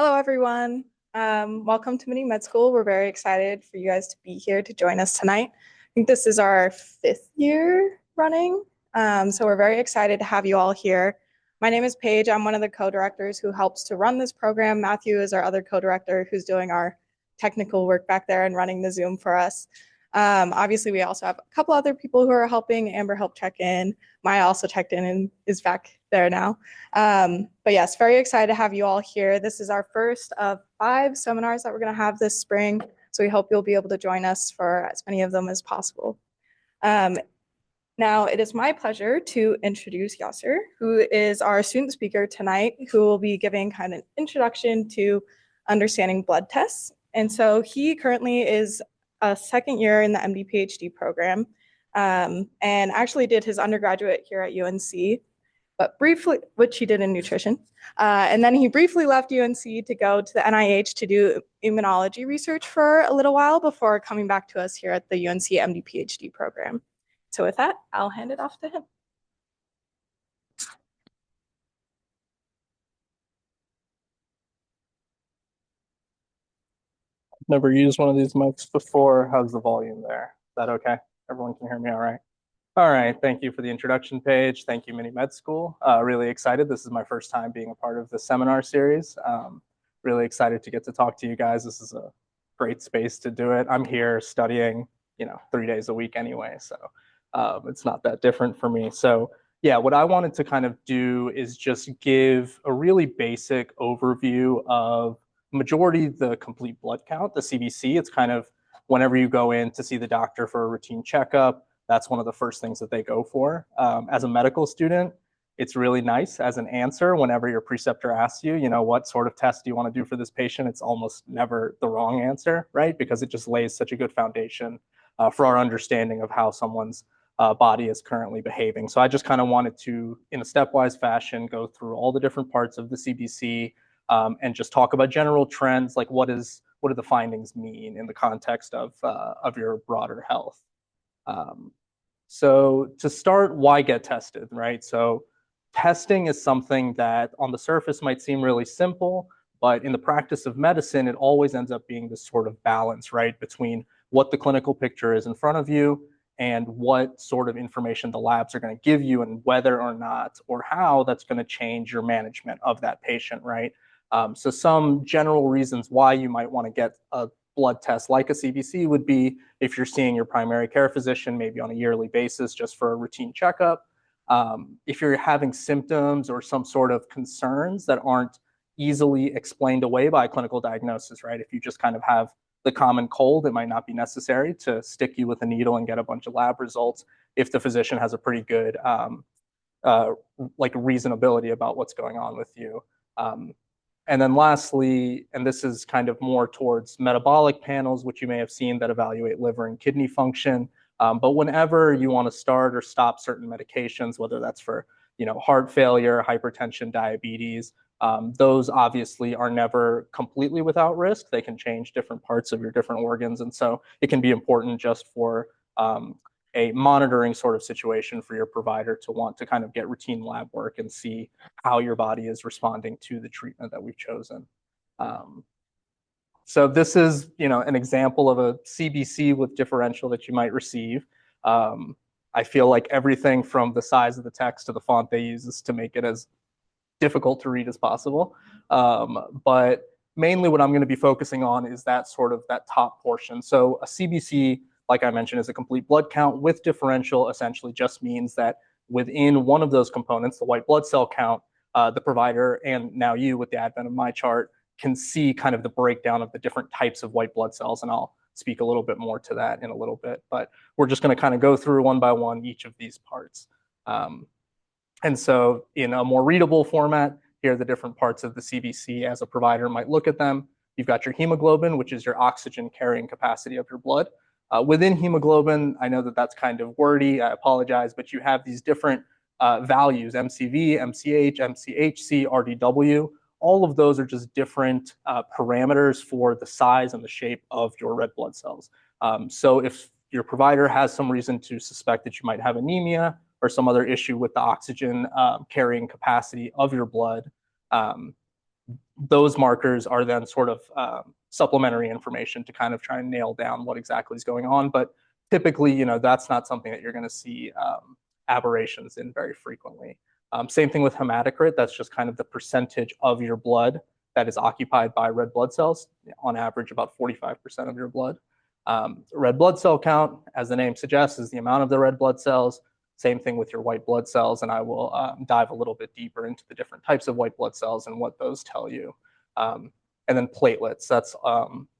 Hello, everyone. Welcome to Mini Med School. We're very excited for you guys to be here to join us tonight. I think this is our 5th year running, so we're very excited to have you all here. My name is Paige. I'm one of the co-directors who helps to run this program. Matthew is our other co-director who's doing our technical work back there and running the Zoom for us. Obviously, we also have a couple other people who are helping. Amber helped check in. Maya also checked in and is back there now. But yes, very excited to have you all here. This is our first of 5 seminars that we're going to have this spring. So we hope you'll be able to join us for as many of them as possible. Now, it is my pleasure to introduce Yaser, who is our student speaker tonight, who will be giving kind of an introduction to understanding blood tests. And so he currently is a second year in the MD PhD program, and actually did his undergraduate here at UNC, but briefly, which he did in nutrition. And then he briefly left UNC to go to the NIH to do immunology research for a little while before coming back to us here at the UNC MD PhD program. So with that, I'll hand it off to him. Never used one of these mics before. How's the volume there? Is that okay? Everyone can hear me all right? All right. Thank you for the introduction page. Thank you, Mini Med School. Really excited. This is my first time being a part of the seminar series. Really excited to get to talk to you guys. This is a great space to do it. I'm here studying, 3 days a week anyway, so it's not that different for me. So yeah, what I wanted to kind of do is just give a really basic overview of majority the complete blood count, the CBC. It's kind of whenever you go in to see the doctor for a routine checkup, that's one of the first things that they go for. As a medical student, it's really nice as an answer whenever your preceptor asks you, what sort of test do you want to do for this patient? It's almost never the wrong answer, right? Because it just lays such a good foundation for our understanding of how someone's body is currently behaving. So I just kind of wanted to, in a stepwise fashion, go through all the different parts of the CBC, and just talk about general trends, like what do the findings mean in the context of your broader health. So to start, why get tested, right? So testing is something that on the surface might seem really simple, but in the practice of medicine, it always ends up being this sort of balance, right, between what the clinical picture is in front of you and what sort of information the labs are going to give you and whether or not or how that's going to change your management of that patient, right? So some general reasons why you might want to get a blood test like a CBC would be if you're seeing your primary care physician maybe on a yearly basis just for a routine checkup. If you're having symptoms or some sort of concerns that aren't easily explained away by clinical diagnosis, right? If you just kind of have the common cold, it might not be necessary to stick you with a needle and get a bunch of lab results if the physician has a pretty good reasonability about what's going on with you. And then lastly, and this is kind of more towards metabolic panels, which you may have seen that evaluate liver and kidney function. But whenever you want to start or stop certain medications, whether that's for heart failure, hypertension, diabetes, those obviously are never completely without risk. They can change different parts of your different organs. And so it can be important just for a monitoring sort of situation for your provider to want to kind of get routine lab work and see how your body is responding to the treatment that we've chosen. So this is, an example of a CBC with differential that you might receive. I feel like everything from the size of the text to the font they use is to make it as difficult to read as possible. But mainly what I'm going to be focusing on is that top portion. So a CBC, like I mentioned, is a complete blood count with differential. Essentially just means that within one of those components, the white blood cell count, the provider and now you with the advent of my chart can see kind of the breakdown of the different types of white blood cells. And I'll speak a little bit more to that in a little bit, but we're just going to kind of go through one by one each of these parts. And so in a more readable format, here are the different parts of the CBC as a provider might look at them. You've got your hemoglobin, which is your oxygen carrying capacity of your blood. Within hemoglobin, I know that that's kind of wordy, I apologize, but you have these different values, MCV, MCH, MCHC, RDW. All of those are just different parameters for the size and the shape of your red blood cells. So if your provider has some reason to suspect that you might have anemia or some other issue with the oxygen carrying capacity of your blood, those markers are then sort of supplementary information to kind of try and nail down what exactly is going on. But typically, that's not something that you're going to see aberrations in very frequently. Same thing with hematocrit. That's just kind of the percentage of your blood that is occupied by red blood cells, on average about 45% of your blood. Red blood cell count, as the name suggests, is the amount of the red blood cells. Same thing with your white blood cells, and I will dive a little bit deeper into the different types of white blood cells and what those tell you. And then platelets, that's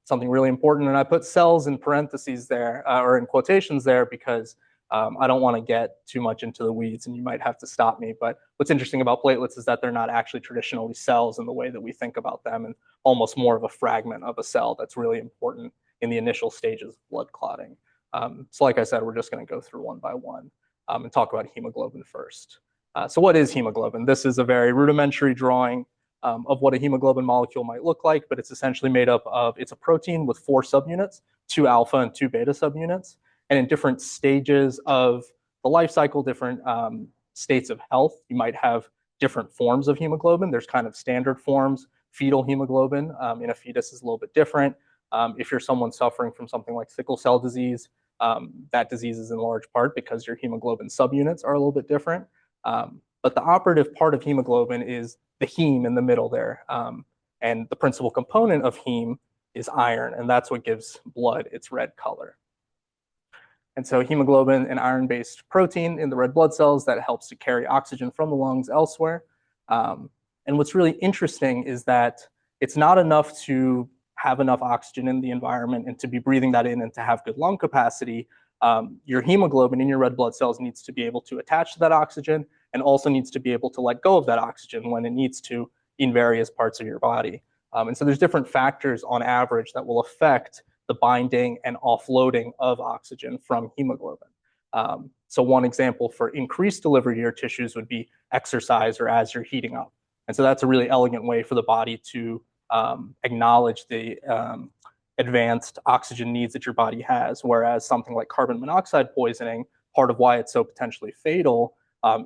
something really important, and I put cells in parentheses there, or in quotations there, because I don't want to get too much into the weeds, and you might have to stop me. But what's interesting about platelets is that they're not actually traditionally cells in the way that we think about them, and almost more of a fragment of a cell that's really important in the initial stages of blood clotting. So like I said, we're just going to go through one by one and talk about hemoglobin first. So what is hemoglobin? This is a very rudimentary drawing of what a hemoglobin molecule might look like, but it's essentially made up of, it's a protein with 4 subunits, 2 alpha and 2 beta subunits. And in different stages of the life cycle, different states of health, you might have different forms of hemoglobin. There's kind of standard forms. Fetal hemoglobin in a fetus is a little bit different. If you're someone suffering from something like sickle cell disease, that disease is in large part because your hemoglobin subunits are a little bit different. But the operative part of hemoglobin is the heme in the middle there. And the principal component of heme is iron, and that's what gives blood its red color. And so hemoglobin, an iron-based protein in the red blood cells that helps to carry oxygen from the lungs elsewhere. And what's really interesting is that it's not enough to have enough oxygen in the environment and to be breathing that in and to have good lung capacity. Your hemoglobin in your red blood cells needs to be able to attach to that oxygen and also needs to be able to let go of that oxygen when it needs to in various parts of your body. And so there's different factors on average that will affect the binding and offloading of oxygen from hemoglobin. So one example for increased delivery to your tissues would be exercise or as you're heating up. And so that's a really elegant way for the body to acknowledge the advanced oxygen needs that your body has. Whereas something like carbon monoxide poisoning, part of why it's so potentially fatal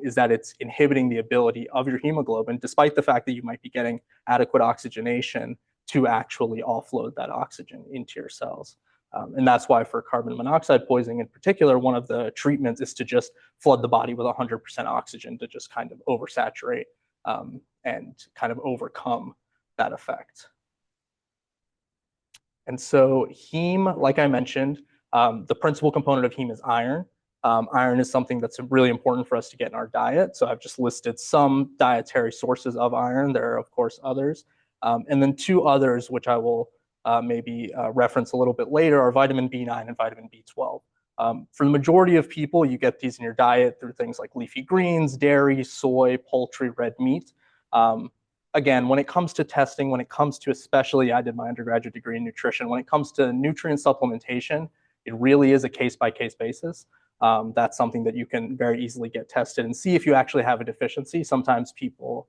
is that it's inhibiting the ability of your hemoglobin, despite the fact that you might be getting adequate oxygenation, to actually offload that oxygen into your cells. And that's why for carbon monoxide poisoning in particular, one of the treatments is to just flood the body with 100% oxygen to just kind of oversaturate and kind of overcome that effect. And so heme, like I mentioned, the principal component of heme is iron. Iron is something that's really important for us to get in our diet. So I've just listed some dietary sources of iron. There are, of course, others. And then 2 others, which I will maybe reference a little bit later, are vitamin B9 and vitamin B12. For the majority of people, you get these in your diet through things like leafy greens, dairy, soy, poultry, red meat. Again, when it comes to testing, when it comes to, especially, I did my undergraduate degree in nutrition, when it comes to nutrient supplementation, it really is a case-by-case basis. That's something that you can very easily get tested and see if you actually have a deficiency. Sometimes people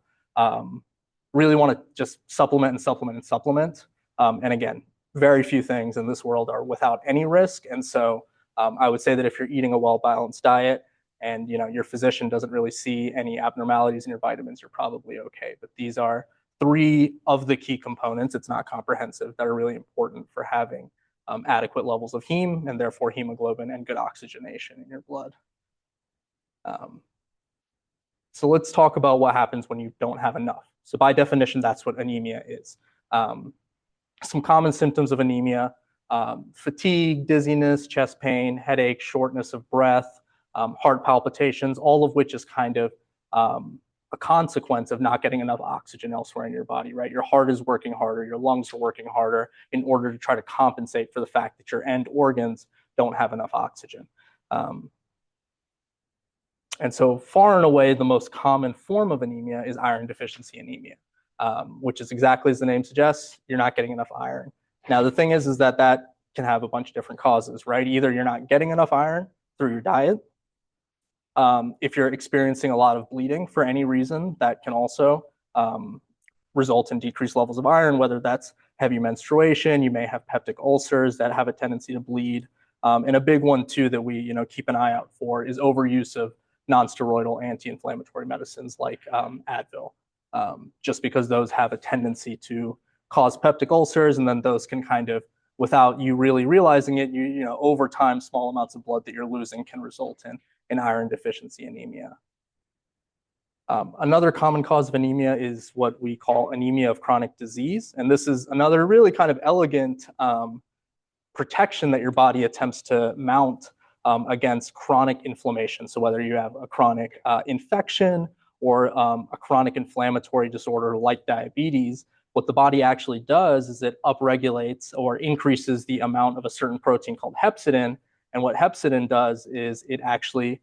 really want to just supplement and supplement and supplement. And again, very few things in this world are without any risk. And so I would say that if you're eating a well-balanced diet and your physician doesn't really see any abnormalities in your vitamins, you're probably okay. But these are 3 of the key components, it's not comprehensive, that are really important for having adequate levels of heme and therefore hemoglobin and good oxygenation in your blood. So let's talk about what happens when you don't have enough. So by definition, that's what anemia is. Some common symptoms of anemia: fatigue, dizziness, chest pain, headache, shortness of breath, heart palpitations, all of which is kind of a consequence of not getting enough oxygen elsewhere in your body, right? Your heart is working harder, your lungs are working harder in order to try to compensate for the fact that your end organs don't have enough oxygen. And so far and away, the most common form of anemia is iron deficiency anemia, which is exactly as the name suggests, you're not getting enough iron. Now, the thing is that that can have a bunch of different causes, right? Either you're not getting enough iron through your diet. If you're experiencing a lot of bleeding for any reason, that can also result in decreased levels of iron, whether that's heavy menstruation, you may have peptic ulcers that have a tendency to bleed. And a big one too that we keep an eye out for is overuse of non-steroidal anti-inflammatory medicines like Advil. just because those have a tendency to cause peptic ulcers, and then those can kind of, without you really realizing it, you know, over time, small amounts of blood that you're losing can result in iron deficiency anemia. Another common cause of anemia is what we call anemia of chronic disease. And this is another really kind of elegant protection that your body attempts to mount against chronic inflammation. So whether you have a chronic infection or a chronic inflammatory disorder like diabetes, what the body actually does is it upregulates or increases the amount of a certain protein called hepcidin. And what hepcidin does is it actually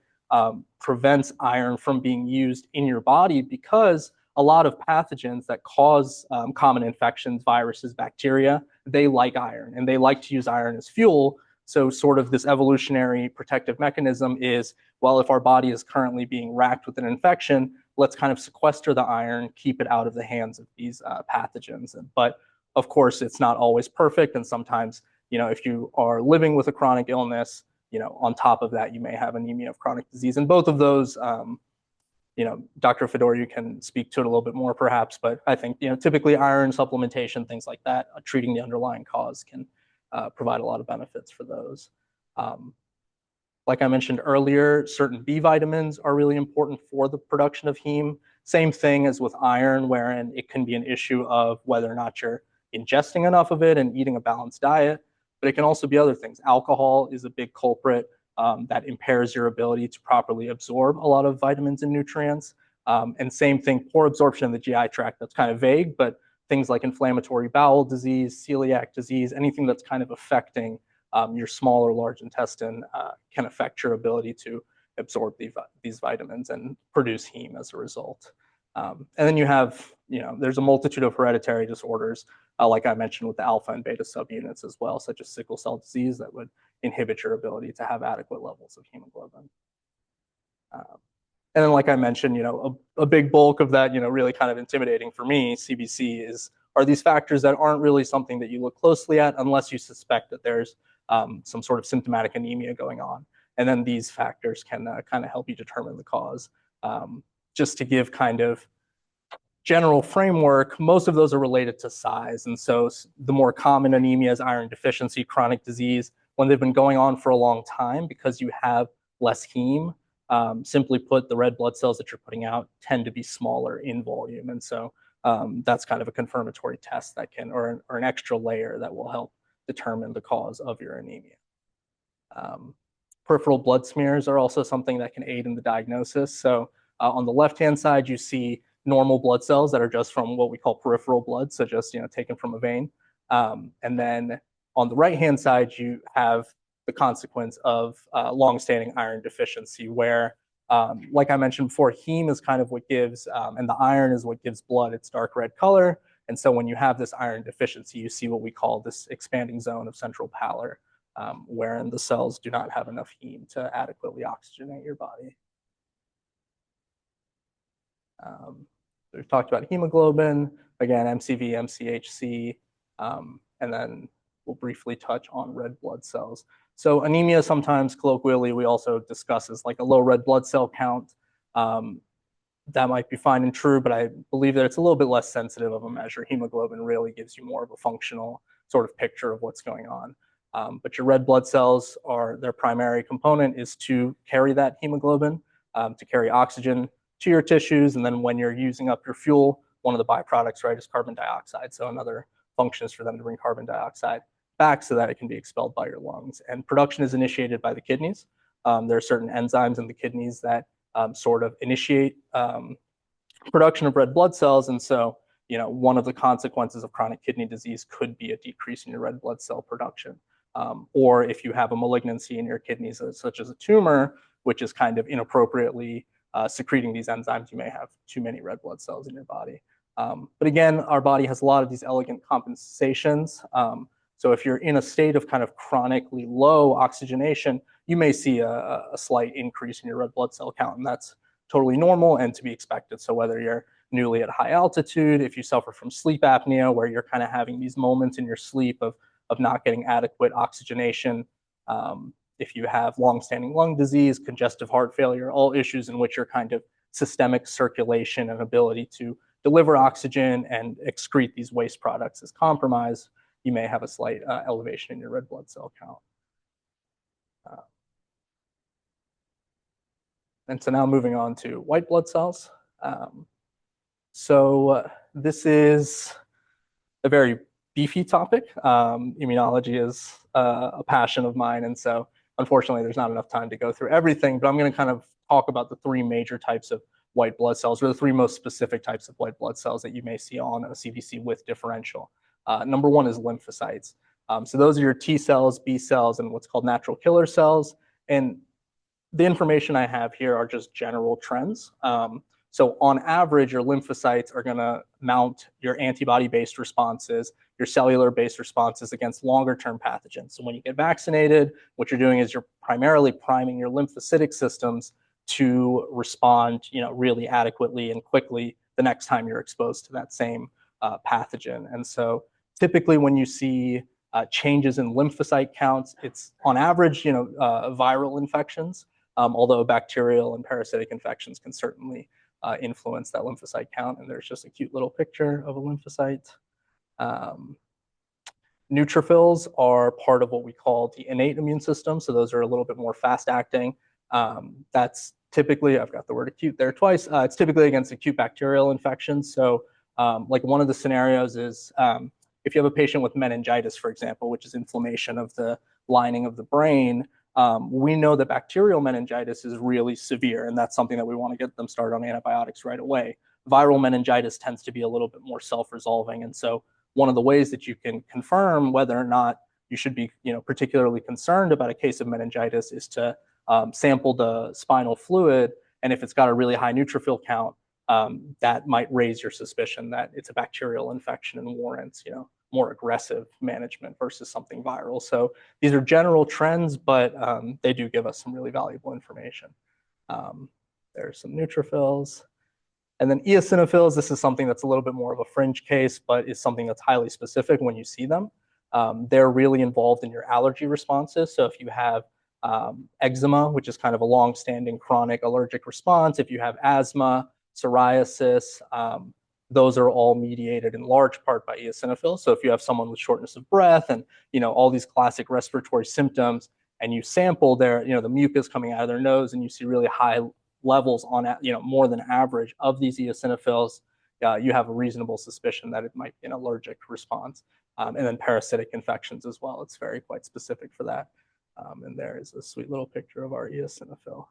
prevents iron from being used in your body, because a lot of pathogens that cause common infections, viruses, bacteria, they like iron and they like to use iron as fuel. So sort of this evolutionary protective mechanism is, well, if our body is currently being racked with an infection, let's kind of sequester the iron, keep it out of the hands of these pathogens. But of course, it's not always perfect. And sometimes, you know, if you are living with a chronic illness, you know, on top of that, you may have anemia of chronic disease. And both of those, you know, Dr. Fedoriw, you can speak to it a little bit more perhaps, but I think, you know, typically iron supplementation, things like that, treating the underlying cause can provide a lot of benefits for those. Like I mentioned earlier, certain B vitamins are really important for the production of heme. Same thing as with iron, wherein it can be an issue of whether or not you're ingesting enough of it and eating a balanced diet, but it can also be other things. Alcohol is a big culprit that impairs your ability to properly absorb a lot of vitamins and nutrients. And same thing, poor absorption in the GI tract, that's kind of vague, but things like inflammatory bowel disease, celiac disease, anything that's kind of affecting your small or large intestine can affect your ability to absorb these vitamins and produce heme as a result. And then you have, you know, there's a multitude of hereditary disorders, like I mentioned with the alpha and beta subunits as well, such as sickle cell disease, that would inhibit your ability to have adequate levels of hemoglobin. And then, like I mentioned, you know, a big bulk of that, you know, really kind of intimidating for me, CBC, are these factors that aren't really something that you look closely at unless you suspect that there's some sort of symptomatic anemia going on. And then these factors can kind of help you determine the cause. Just to give kind of general framework, most of those are related to size. And so the more common anemias, iron deficiency, chronic disease, when they've been going on for a long time, because you have less heme, simply put, the red blood cells that you're putting out tend to be smaller in volume. And so that's kind of a confirmatory test that can, or an extra layer that will help determine the cause of your anemia. Peripheral blood smears are also something that can aid in the diagnosis. So on the left-hand side, you see normal blood cells that are just from what we call peripheral blood, so just, you know, taken from a vein. And then on the right-hand side, you have the consequence of long-standing iron deficiency, where, like I mentioned before, heme is kind of what gives, and the iron is what gives blood its dark red color. And so when you have this iron deficiency, you see what we call this expanding zone of central pallor, wherein the cells do not have enough heme to adequately oxygenate your body. So we've talked about hemoglobin, again, MCV, MCHC, and then we'll briefly touch on red blood cells. So anemia, sometimes colloquially, we also discuss as like a low red blood cell count. That might be fine and true, but I believe that it's a little bit less sensitive of a measure. Hemoglobin really gives you more of a functional sort of picture of what's going on. But your red blood cells are, their primary component is to carry that hemoglobin, to carry oxygen to your tissues. And then when you're using up your fuel, one of the byproducts, right, is carbon dioxide. So another function is for them to bring carbon dioxide back so that it can be expelled by your lungs. And production is initiated by the kidneys. There are certain enzymes in the kidneys that sort of initiate production of red blood cells. And so, you know, one of the consequences of chronic kidney disease could be a decrease in your red blood cell production. Or if you have a malignancy in your kidneys, such as a tumor, which is kind of inappropriately secreting these enzymes, you may have too many red blood cells in your body. But again, our body has a lot of these elegant compensations. So if you're in a state of kind of chronically low oxygenation, you may see a slight increase in your red blood cell count, and that's totally normal and to be expected. So whether you're newly at high altitude, if you suffer from sleep apnea, where you're kind of having these moments in your sleep of not getting adequate oxygenation, if you have longstanding lung disease, congestive heart failure, all issues in which your kind of systemic circulation and ability to deliver oxygen and excrete these waste products is compromised, you may have a slight elevation in your red blood cell count. And so now moving on to white blood cells. This is a very beefy topic. Immunology is a passion of mine, and so unfortunately there's not enough time to go through everything, but I'm going to kind of talk about the three major types of white blood cells, or the three most specific types of white blood cells that you may see on a CBC with differential. Number one is lymphocytes. So those are your T cells, B cells, and what's called natural killer cells. And the information I have here are just general trends. So on average, your lymphocytes are going to mount your antibody-based responses, your cellular-based responses against longer-term pathogens. So when you get vaccinated, what you're doing is you're primarily priming your lymphocytic systems to respond, really adequately and quickly the next time you're exposed to that same pathogen. And so typically when you see changes in lymphocyte counts, it's on average, viral infections, although bacterial and parasitic infections can certainly influence that lymphocyte count. And there's just a cute little picture of a lymphocyte. Neutrophils are part of what we call the innate immune system. So those are a little bit more fast acting. That's typically, I've got the word acute there twice, it's typically against acute bacterial infections. So like one of the scenarios is if you have a patient with meningitis, for example, which is inflammation of the lining of the brain, we know that bacterial meningitis is really severe, and that's something that we want to get them started on antibiotics right away. Viral meningitis tends to be a little bit more self-resolving, and so one of the ways that you can confirm whether or not you should be, particularly concerned about a case of meningitis is to sample the spinal fluid, and if it's got a really high neutrophil count, that might raise your suspicion that it's a bacterial infection and warrants, more aggressive management versus something viral. So these are general trends, but they do give us some really valuable information. There's some neutrophils. And then eosinophils, this is something that's a little bit more of a fringe case, but is something that's highly specific when you see them. They're really involved in your allergy responses. So if you have eczema, which is kind of a long-standing chronic allergic response, if you have asthma, psoriasis, those are all mediated in large part by eosinophils. So if you have someone with shortness of breath and all these classic respiratory symptoms, and you sample their the mucus coming out of their nose, and you see really high levels on more than average of these eosinophils, you have a reasonable suspicion that it might be an allergic response. And then parasitic infections as well. It's quite specific for that. And there is a sweet little picture of our eosinophil.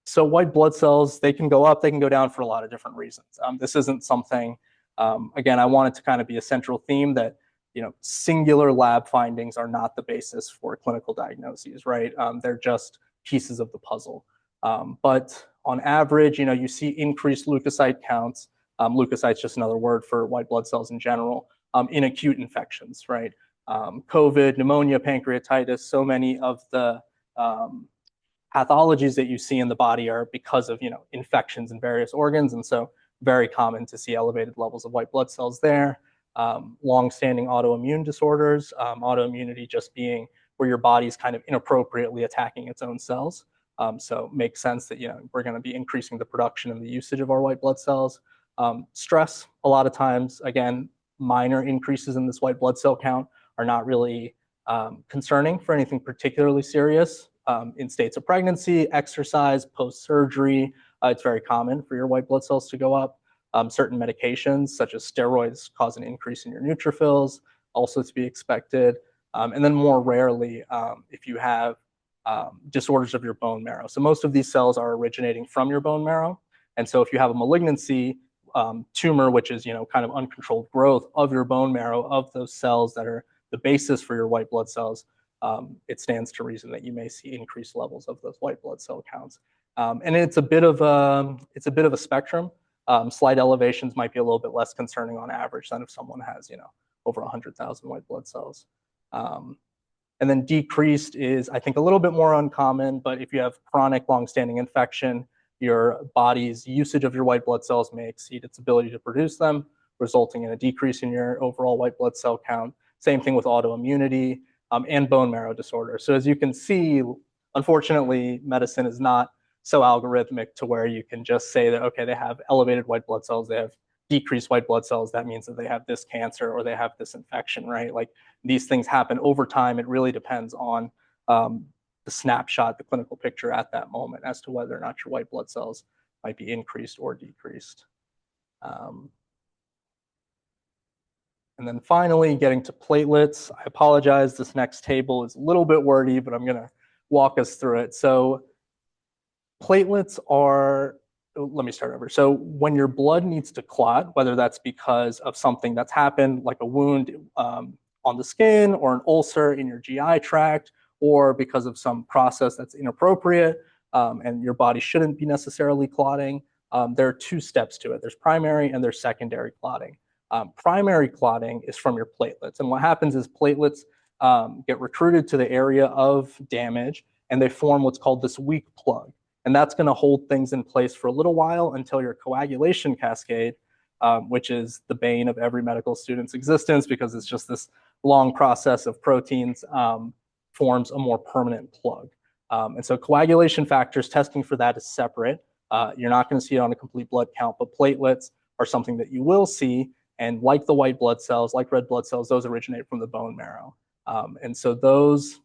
So white blood cells, they can go up, they can go down for a lot of different reasons. This isn't something, again, I want it to kind of be a central theme that, singular lab findings are not the basis for clinical diagnoses, right? They're just pieces of the puzzle. But on average, you see increased leukocyte counts. Leukocytes, just another word for white blood cells in general, in acute infections, right? COVID, pneumonia, pancreatitis, so many of the pathologies that you see in the body are because of infections in various organs, and so very common to see elevated levels of white blood cells there. Long-standing autoimmune disorders, autoimmunity just being where your body's kind of inappropriately attacking its own cells. So makes sense that we're going to be increasing the production and the usage of our white blood cells. Stress, a lot of times, again, minor increases in this white blood cell count are not really concerning for anything particularly serious. In states of pregnancy, exercise, post-surgery, it's very common for your white blood cells to go up. Certain medications, such as steroids, cause an increase in your neutrophils, also to be expected. And then more rarely, if you have disorders of your bone marrow. So most of these cells are originating from your bone marrow. And so if you have a malignancy, tumor, which is kind of uncontrolled growth of your bone marrow, of those cells that are the basis for your white blood cells, it stands to reason that you may see increased levels of those white blood cell counts. And it's a bit of a spectrum. Slight elevations might be a little bit less concerning on average than if someone has over 100,000 white blood cells. And then decreased is, I think, a little bit more uncommon, but if you have chronic long-standing infection, your body's usage of your white blood cells may exceed its ability to produce them, resulting in a decrease in your overall white blood cell count. Same thing with autoimmunity and bone marrow disorder. So as you can see, unfortunately, medicine is not so algorithmic to where you can just say that, okay, they have elevated white blood cells, they have decreased white blood cells, that means that they have this cancer or they have this infection, right? Like these things happen over time. It really depends on the snapshot, the clinical picture at that moment as to whether or not your white blood cells might be increased or decreased. And then finally, getting to platelets. I apologize, this next table is a little bit wordy, but I'm gonna walk us through it. So platelets are, let me start over. So when your blood needs to clot, whether that's because of something that's happened, like a wound on the skin or an ulcer in your GI tract, or because of some process that's inappropriate and your body shouldn't be necessarily clotting, there are two steps to it. There's primary and there's secondary clotting. Primary clotting is from your platelets. And what happens is platelets get recruited to the area of damage and they form what's called this weak plug. And that's going to hold things in place for a little while until your coagulation cascade, which is the bane of every medical student's existence because it's just this long process of proteins, forms a more permanent plug. And so coagulation factors, testing for that is separate. You're not going to see it on a complete blood count, but platelets are something that you will see. And like the white blood cells, like red blood cells, those originate from the bone marrow. And so those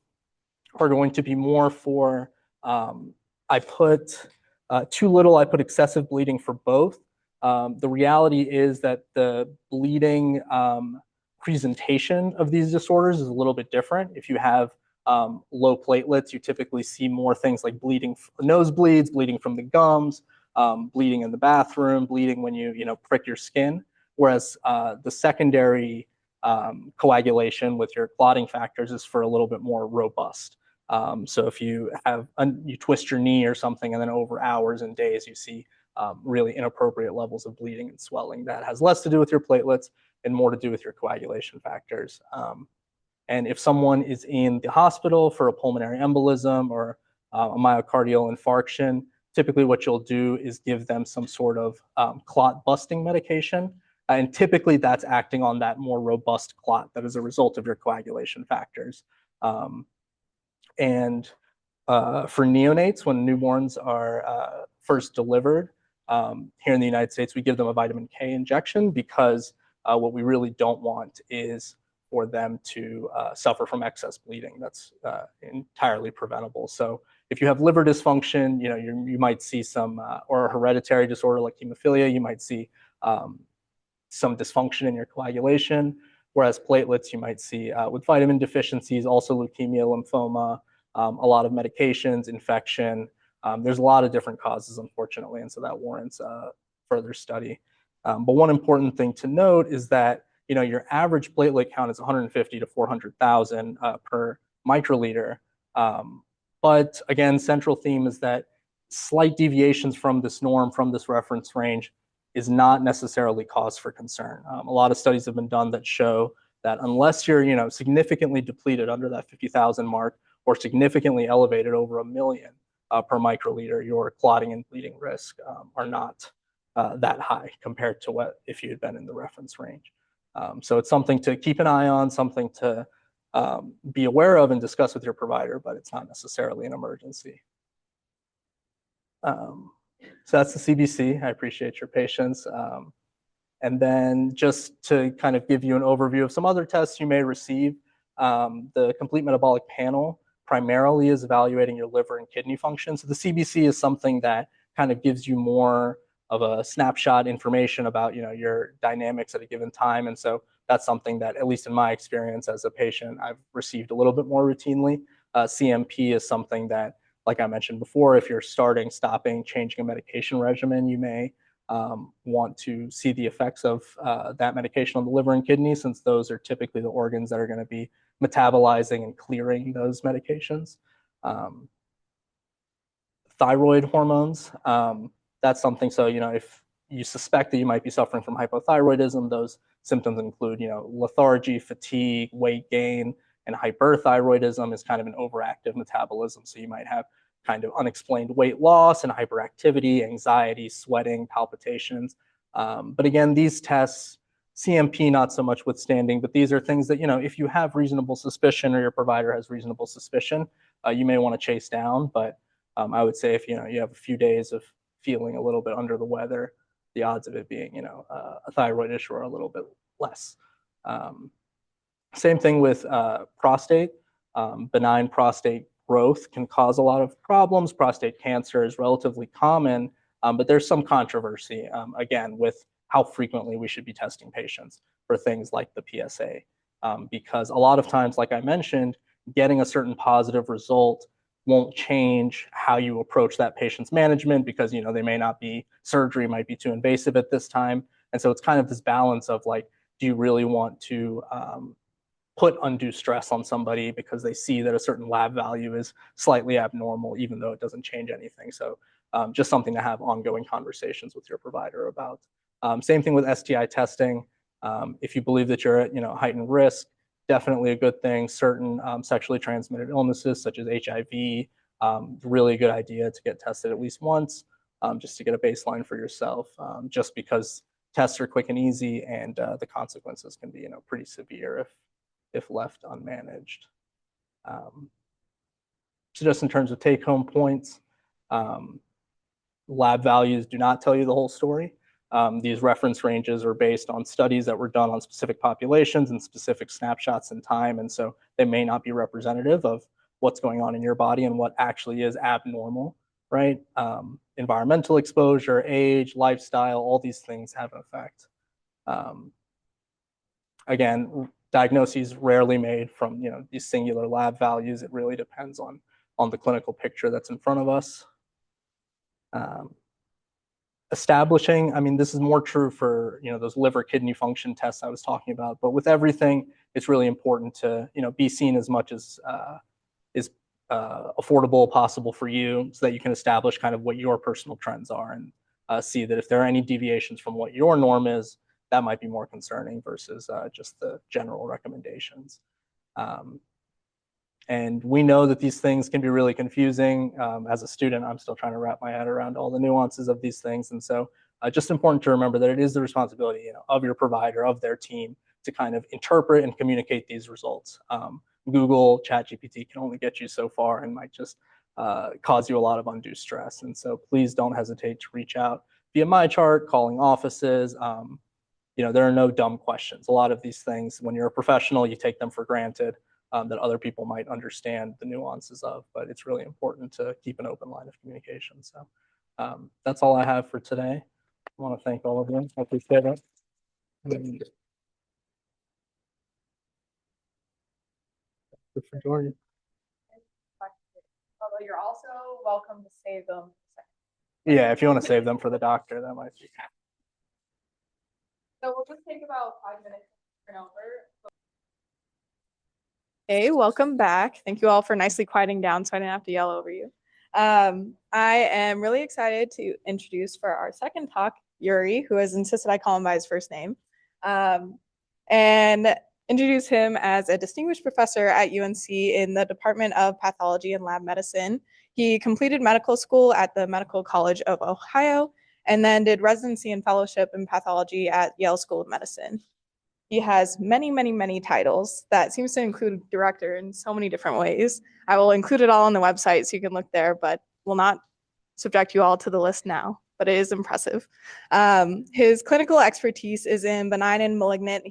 are going to be more for, I put too little, I put excessive bleeding for both. The reality is that the bleeding presentation of these disorders is a little bit different. If you have low platelets, you typically see more things like bleeding, nosebleeds, bleeding from the gums, bleeding in the bathroom, bleeding when you prick your skin. Whereas the secondary coagulation with your clotting factors is for a little bit more robust. So if you twist your knee or something and then over hours and days you see really inappropriate levels of bleeding and swelling, that has less to do with your platelets and more to do with your coagulation factors. And if someone is in the hospital for a pulmonary embolism or a myocardial infarction, typically what you'll do is give them some sort of clot busting medication. And typically that's acting on that more robust clot that is a result of your coagulation factors. And for neonates, when newborns are first delivered, here in the United States, we give them a vitamin K injection because what we really don't want is for them to suffer from excess bleeding. That's entirely preventable. So if you have liver dysfunction, you might see some, or a hereditary disorder like hemophilia, you might see some dysfunction in your coagulation, whereas platelets you might see with vitamin deficiencies, also leukemia, lymphoma, a lot of medications, infection. There's a lot of different causes, unfortunately, and so that warrants further study. But one important thing to note is that your average platelet count is 150 to 400,000 per microliter. But again, central theme is that slight deviations from this norm, from this reference range, is not necessarily cause for concern. A lot of studies have been done that show that unless you're significantly depleted under that 50,000 mark or significantly elevated over 1 million per microliter, your clotting and bleeding risk are not that high compared to what if you had been in the reference range. So it's something to keep an eye on, something to be aware of and discuss with your provider, but it's not necessarily an emergency. So that's the CBC. I appreciate your patience. And then just to kind of give you an overview of some other tests you may receive, the complete metabolic panel primarily is evaluating your liver and kidney function. So the CBC is something that kind of gives you more of a snapshot information about your dynamics at a given time. And so that's something that, at least in my experience as a patient, I've received a little bit more routinely. CMP is something that, like I mentioned before, if you're starting, stopping, changing a medication regimen, you may want to see the effects of that medication on the liver and kidney, since those are typically the organs that are going to be metabolizing and clearing those medications. Thyroid hormones, that's something, so if you suspect that you might be suffering from hypothyroidism, those symptoms include lethargy, fatigue, weight gain, and hyperthyroidism is kind of an overactive metabolism. So you might have kind of unexplained weight loss and hyperactivity, anxiety, sweating, palpitations. But again, these tests, CMP not so much withstanding, but these are things that, if you have reasonable suspicion or your provider has reasonable suspicion, you may want to chase down. But I would say if you have a few days of feeling a little bit under the weather, the odds of it being a thyroid issue are a little bit less. Same thing with prostate. Benign prostate growth can cause a lot of problems. Prostate cancer is relatively common, but there's some controversy, again, with how frequently we should be testing patients for things like the PSA. Because a lot of times, like I mentioned, getting a certain positive result won't change how you approach that patient's management because they may not be, surgery might be too invasive at this time. And so it's kind of this balance of like, do you really want to put undue stress on somebody because they see that a certain lab value is slightly abnormal, even though it doesn't change anything. So just something to have ongoing conversations with your provider about. Same thing with STI testing. If you believe that you're at heightened risk, definitely a good thing. Certain sexually transmitted illnesses such as HIV, really a good idea to get tested at least once, just to get a baseline for yourself, just because tests are quick and easy and the consequences can be pretty severe if left unmanaged. So just in terms of take-home points, lab values do not tell you the whole story. These reference ranges are based on studies that were done on specific populations and specific snapshots in time, and so they may not be representative of what's going on in your body and what actually is abnormal, right? Environmental exposure, age, lifestyle, all these things have an effect. Again, diagnoses rarely made from these singular lab values. It really depends on the clinical picture that's in front of us. Establishing, I mean, this is more true for those liver kidney function tests I was talking about, but with everything, it's really important to be seen as much as is affordable possible for you, so that you can establish kind of what your personal trends are and see that if there are any deviations from what your norm is, that might be more concerning versus just the general recommendations. And we know that these things can be really confusing. As a student, I'm still trying to wrap my head around all the nuances of these things. And so just important to remember that it is the responsibility of your provider, of their team, to kind of interpret and communicate these results. Google, ChatGPT can only get you so far and might just cause you a lot of undue stress. And so please don't hesitate to reach out via MyChart, calling offices. There are no dumb questions. A lot of these things, when you're a professional, you take them for granted, that other people might understand the nuances of, but it's really important to keep an open line of communication. So that's all I have for today. I want to thank all of you. I appreciate it. Although you're also welcome to save them. Yeah, if you want to save them for the doctor, that might be. So we'll just take about 5 minutes to turn over. Hey, welcome back. Thank you all for nicely quieting down so I didn't have to yell over you. I am really excited to introduce for our second talk, Yuri, who has insisted I call him by his first name, and introduce him as a distinguished professor at UNC in the Department of Pathology and Lab Medicine. He completed medical school at the Medical College of Ohio and then did residency and fellowship in pathology at Yale School of Medicine. He has many, many, many titles that seems to include director in so many different ways. I will include it all on the website so you can look there, but will not subject you all to the list now, but it is impressive. His clinical expertise is in benign and malignant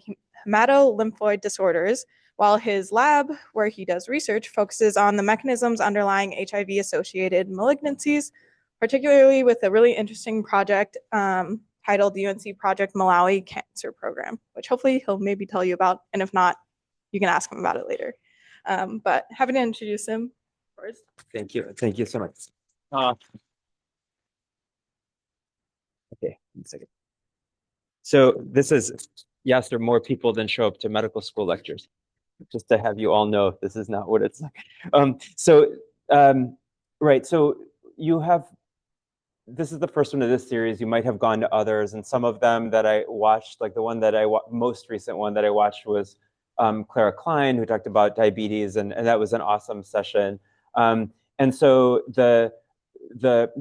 hematolymphoid disorders, while his lab, where he does research, focuses on the mechanisms underlying HIV-associated malignancies, particularly with a really interesting project titled the UNC Project Malawi Cancer Program, which hopefully he'll maybe tell you about, and if not, you can ask him about it later. But happy to introduce him first. Thank you so much. Okay, 1 second. So this is Yaser, more people than show up to medical school lectures. Just to have you all know, this is not what it's like. Right, so you have, this is the first one of this series. You might have gone to others, and some of them that I watched, like the one that most recent one that I watched was Clara Klein, who talked about diabetes, and that was an awesome session. And so there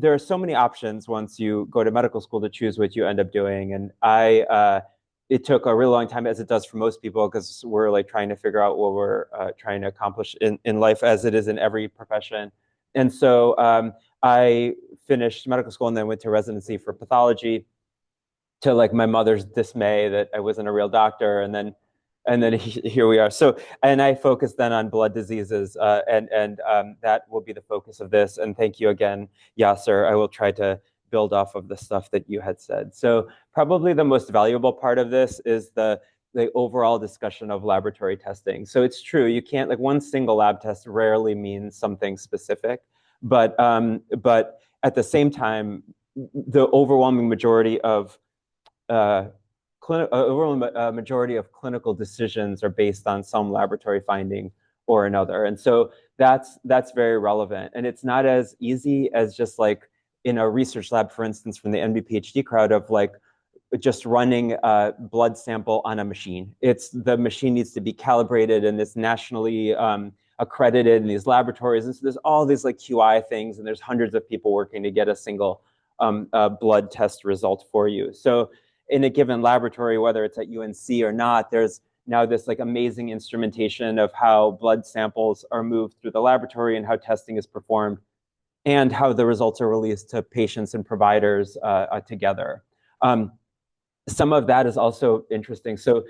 are so many options once you go to medical school to choose what you end up doing. And it took a really long time, as it does for most people, because we're like trying to figure out what we're trying to accomplish in life, as it is in every profession. And so I finished medical school and then went to residency for pathology, to like my mother's dismay that I wasn't a real doctor, and then here we are. So, and I focused then on blood diseases, and that will be the focus of this. And thank you again, Yaser. I will try to build off of the stuff that you had said. So probably the most valuable part of this is the overall discussion of laboratory testing. So it's true, you can't, like, one single lab test rarely means something specific, but at the same time, the overwhelming majority of majority of clinical decisions are based on some laboratory finding or another. And so that's very relevant. And it's not as easy as just like in a research lab, for instance, from the MD PhD crowd, of like just running a blood sample on a machine. The machine needs to be calibrated, and it's nationally accredited in these laboratories. And so there's all these like QI things, and there's hundreds of people working to get a single blood test result for you. So in a given laboratory, whether it's at UNC or not, there's now this like amazing instrumentation of how blood samples are moved through the laboratory and how testing is performed and how the results are released to patients and providers together. Some of that is also interesting. So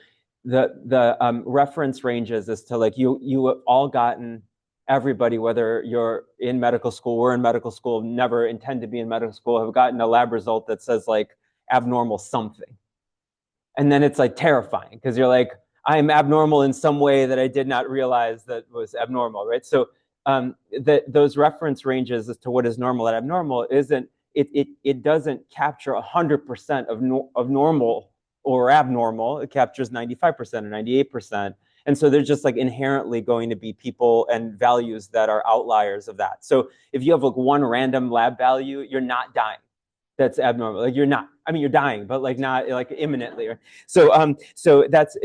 the reference ranges as to like you have all gotten, everybody, whether you're in medical school, we're in medical school, never intend to be in medical school, have gotten a lab result that says like abnormal something. And then it's like terrifying because you're like, I'm abnormal in some way that I did not realize that was abnormal, right? So those reference ranges as to what is normal and abnormal it doesn't capture 100% of normal or abnormal. It captures 95% or 98%. And so there's just like inherently going to be people and values that are outliers of that. So if you have like one random lab value, you're not dying. That's abnormal. Like you're not. I mean, you're dying, but like not like imminently. So that's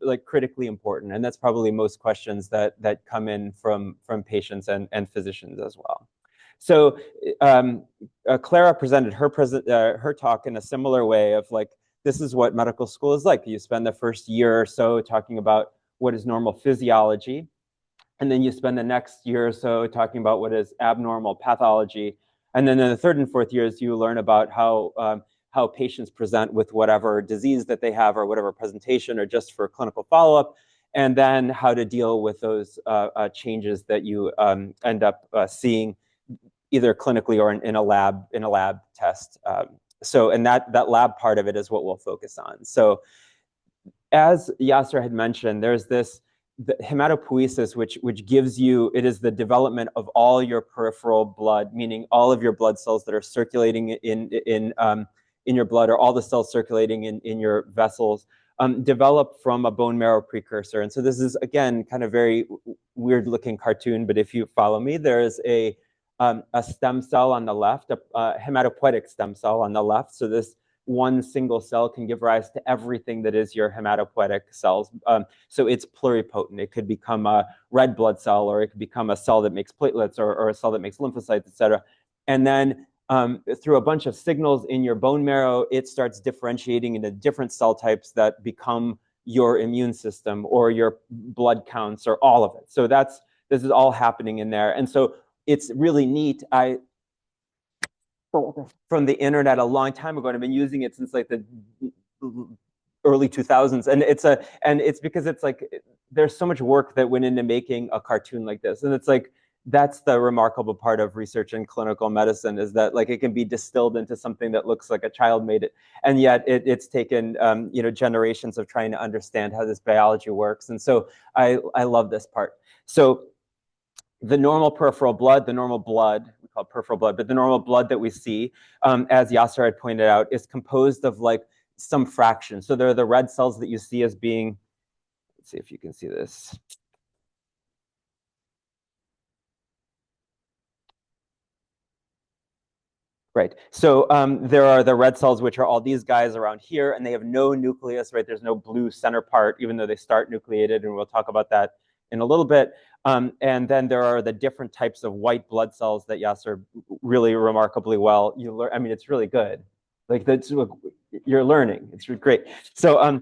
like critically important, and that's probably most questions that come in from patients and physicians as well. So Clara presented her talk in a similar way of like, this is what medical school is like. You spend the first year or so talking about what is normal physiology, and then you spend the next year or so talking about what is abnormal pathology. And then in the third and fourth years, you learn about how patients present with whatever disease that they have or whatever presentation or just for clinical follow-up, and then how to deal with those changes that you end up seeing either clinically or in a lab test. And that lab part of it is what we'll focus on. So as Yaser had mentioned, there's this hematopoiesis, which gives you, it is the development of all your peripheral blood, meaning all of your blood cells that are circulating in your blood, or all the cells circulating in your vessels, develop from a bone marrow precursor. And so this is, again, kind of very weird looking cartoon, but if you follow me, there is a stem cell on the left, a hematopoietic stem cell on the left. So this one single cell can give rise to everything that is your hematopoietic cells. So it's pluripotent. It could become a red blood cell, or it could become a cell that makes platelets, or a cell that makes lymphocytes, et cetera. And then through a bunch of signals in your bone marrow, it starts differentiating into different cell types that become your immune system or your blood counts or all of it. So this is all happening in there. And so it's really neat. From the internet a long time ago, and I've been using it since like the early 2000s. And it's because it's like, there's so much work that went into making a cartoon like this. And it's like, that's the remarkable part of research in clinical medicine, is that like it can be distilled into something that looks like a child made it. And yet it's taken generations of trying to understand how this biology works. And so I love this part. So the normal peripheral blood, we call it peripheral blood, but the normal blood that we see, as Yaser had pointed out, is composed of like some fraction. So there are the red cells that you see as being, let's see if you can see this. Right. So there are the red cells, which are all these guys around here, and they have no nucleus, right? There's no blue center part, even though they start nucleated, and we'll talk about that in a little bit. And then there are the different types of white blood cells that Yaser really remarkably well. I mean, it's really good. Like you're learning. It's great. So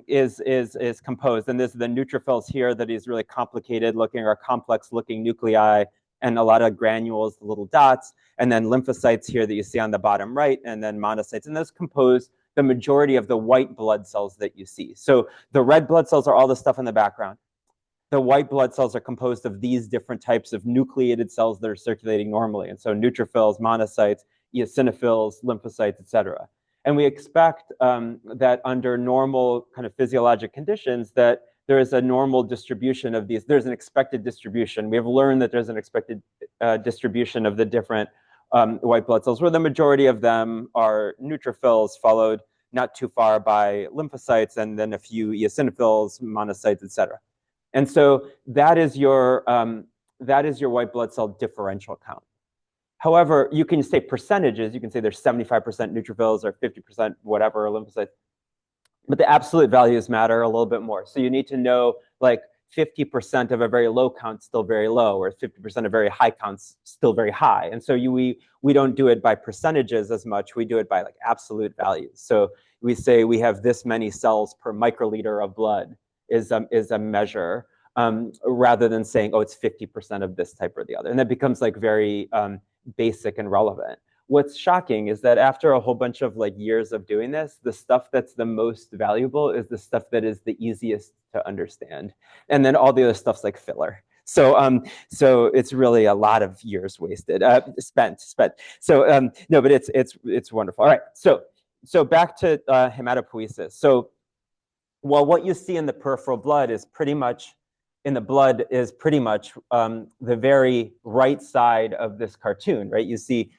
is composed, and there's the neutrophils here that is really complicated looking, or complex looking nuclei and a lot of granules, the little dots, and then lymphocytes here that you see on the bottom right, and then monocytes. And those compose the majority of the white blood cells that you see. So the red blood cells are all the stuff in the background. The white blood cells are composed of these different types of nucleated cells that are circulating normally. And so neutrophils, monocytes, eosinophils, lymphocytes, et cetera. And we expect that under normal kind of physiologic conditions that there is a normal distribution of these. There's an expected distribution. We have learned that there's an expected distribution of the different white blood cells, where the majority of them are neutrophils, followed not too far by lymphocytes, and then a few eosinophils, monocytes, et cetera. And so that is your white blood cell differential count. However, you can say percentages. You can say there's 75% neutrophils or 50% whatever lymphocytes. But the absolute values matter a little bit more. So you need to know, like, 50% of a very low count still very low, or 50% of very high counts still very high. And so we don't do it by percentages as much. We do it by like absolute values. So we say we have this many cells per microliter of blood is a measure, rather than saying, oh, it's 50% of this type or the other. And that becomes like very basic and relevant. What's shocking is that after a whole bunch of like years of doing this, the stuff that's the most valuable is the stuff that is the easiest to understand. And then all the other stuff's like filler. So so it's really a lot of years wasted, spent. So no, but it's wonderful. All right, so back to hematopoiesis. So well, what you see in the peripheral blood is pretty much, the very right side of this cartoon, right? You see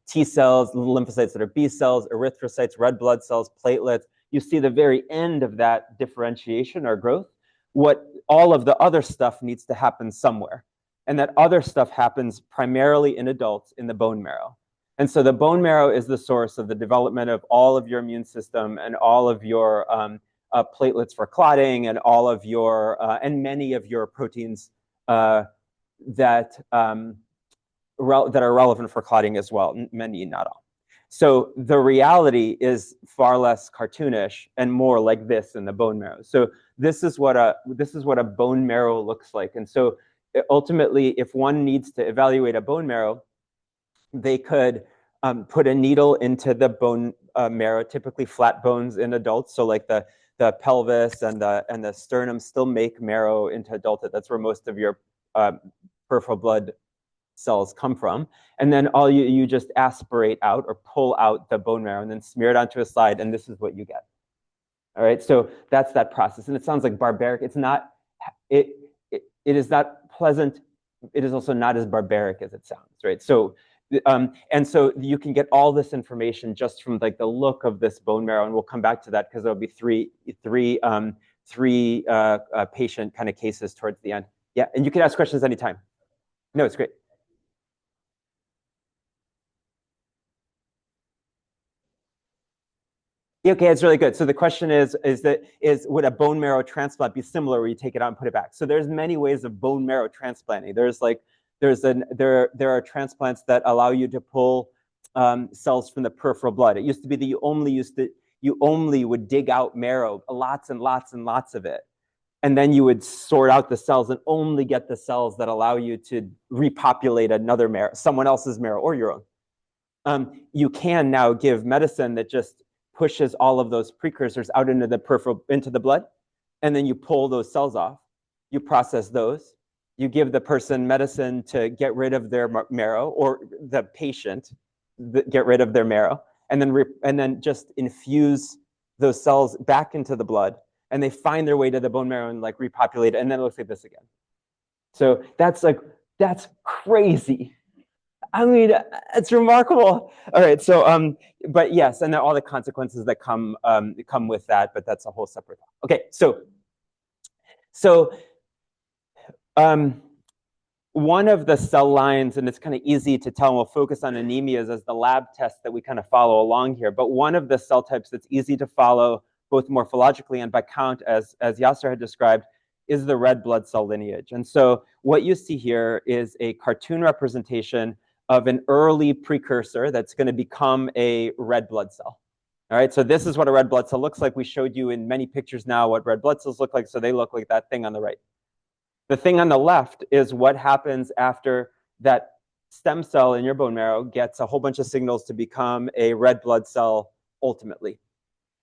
T cells, lymphocytes that are B cells, erythrocytes, red blood cells, platelets. You see the very end of that differentiation or growth. What all of the other stuff needs to happen somewhere. And that other stuff happens primarily in adults in the bone marrow. And so the bone marrow is the source of the development of all of your immune system and all of your platelets for clotting and all of your, and many of your proteins that are relevant for clotting as well, many, not all. So the reality is far less cartoonish and more like this in the bone marrow. So this is what a bone marrow looks like. And so ultimately, if one needs to evaluate a bone marrow, they could put a needle into the bone marrow, typically flat bones in adults. So like the pelvis and the sternum still make marrow into adulthood. That's where most of your peripheral blood cells come from. And then all you just aspirate out or pull out the bone marrow and then smear it onto a slide, and this is what you get. All right, so that's that process. And it sounds like barbaric. It's not, it is not pleasant. It is also not as barbaric as it sounds, right? So, and so you can get all this information just from like the look of this bone marrow, and we'll come back to that because there'll be three patient kind of cases towards the end. Yeah, and you can ask questions anytime. No, it's great. Okay, it's really good. So the question is would a bone marrow transplant be similar where you take it out and put it back? So there's many ways of bone marrow transplanting. There are transplants that allow you to pull cells from the peripheral blood. It used to be that you only would dig out marrow, lots and lots and lots of it. And then you would sort out the cells and only get the cells that allow you to repopulate another marrow, someone else's marrow or your own. You can now give medicine that just pushes all of those precursors out into the blood, and then you pull those cells off. You process those. You give the person medicine to get rid of their marrow, or the patient get rid of their marrow, and then just infuse those cells back into the blood, and they find their way to the bone marrow and like repopulate it, and then it looks like this again. So that's crazy. I mean, it's remarkable. All right, so but yes, and then all the consequences that come with that, but that's a whole separate talk. Okay, so one of the cell lines, and it's kind of easy to tell, and we'll focus on anemias as the lab test that we kind of follow along here, but one of the cell types that's easy to follow both morphologically and by count, as Yaser had described, is the red blood cell lineage. And so what you see here is a cartoon representation of an early precursor that's going to become a red blood cell. All right, so this is what a red blood cell looks like. We showed you in many pictures now what red blood cells look like, so they look like that thing on the right. The thing on the left is what happens after that stem cell in your bone marrow gets a whole bunch of signals to become a red blood cell ultimately.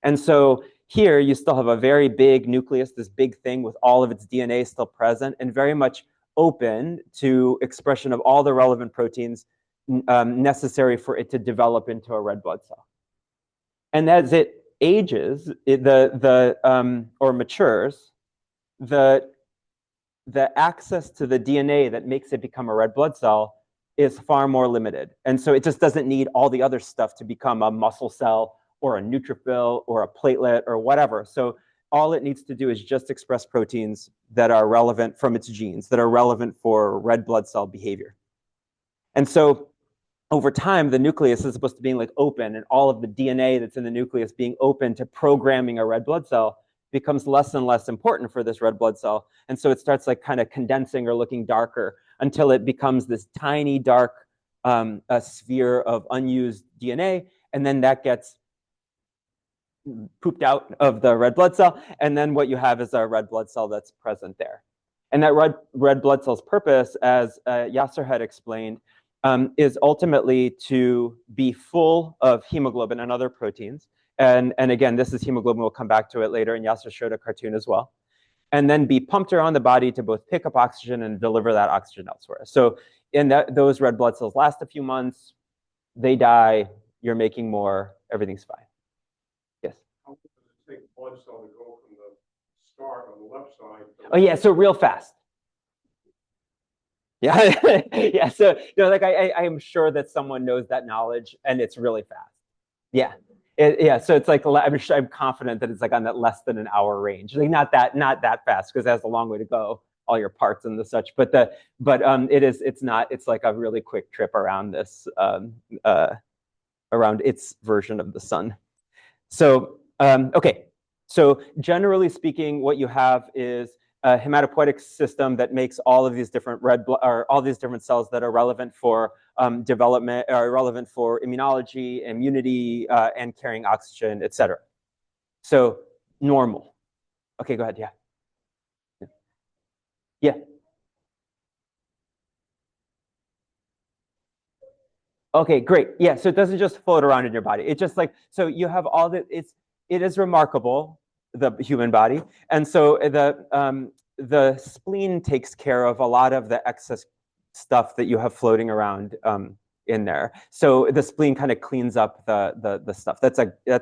And so here you still have a very big nucleus, this big thing with all of its DNA still present and very much open to expression of all the relevant proteins necessary for it to develop into a red blood cell. And as it ages, or matures, the access to the DNA that makes it become a red blood cell is far more limited. And so it just doesn't need all the other stuff to become a muscle cell or a neutrophil or a platelet or whatever. So all it needs to do is just express proteins that are relevant from its genes, that are relevant for red blood cell behavior. And so over time, the nucleus is supposed to be like open, and all of the DNA that's in the nucleus being open to programming a red blood cell becomes less and less important for this red blood cell. And so it starts like kind of condensing or looking darker until it becomes this tiny dark a sphere of unused DNA. And then that gets pooped out of the red blood cell. And then what you have is a red blood cell that's present there. And that red blood cell's purpose, as Yaser had explained, is ultimately to be full of hemoglobin and other proteins. And again, this is hemoglobin. We'll come back to it later. And Yaser showed a cartoon as well. And then be pumped around the body to both pick up oxygen and deliver that oxygen elsewhere. So in those red blood cells last a few months, they die, you're making more, everything's fine. Yes? How long does it take a blood cell to go from the start on the left side? Oh yeah, so real fast. Yeah, yeah. So like I am sure that someone knows that knowledge, and it's really fast. Yeah, yeah. So it's like I'm confident that it's like on that less than an hour range. Like not that fast because it has a long way to go, all your parts and the such. But it's like a really quick trip around this around its version of the sun. So okay. So generally speaking, what you have is a hematopoietic system that makes all of these different all these different cells that are relevant for development, are relevant for immunology, immunity, and carrying oxygen, et cetera. So normal. Okay, go ahead. Yeah. Yeah. Okay, great. Yeah, so it doesn't just float around in your body. It's just like, so you have all the, it is remarkable, the human body. And so the spleen takes care of a lot of the excess stuff that you have floating around in there. So the spleen kind of cleans up the stuff. That's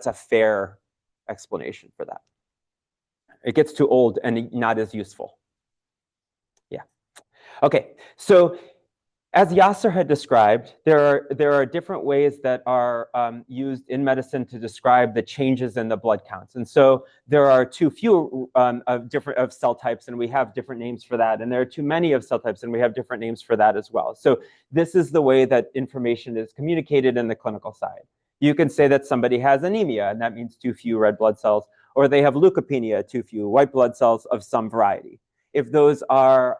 a fair explanation for that. It gets too old and not as useful. Yeah. Okay, so as Yaser had described, there are different ways that are used in medicine to describe the changes in the blood counts. And so there are too few of cell types, and we have different names for that. And there are too many of cell types, and we have different names for that as well. So this is the way that information is communicated in the clinical side. You can say that somebody has anemia, and that means too few red blood cells, or they have leukopenia, too few white blood cells of some variety. If those are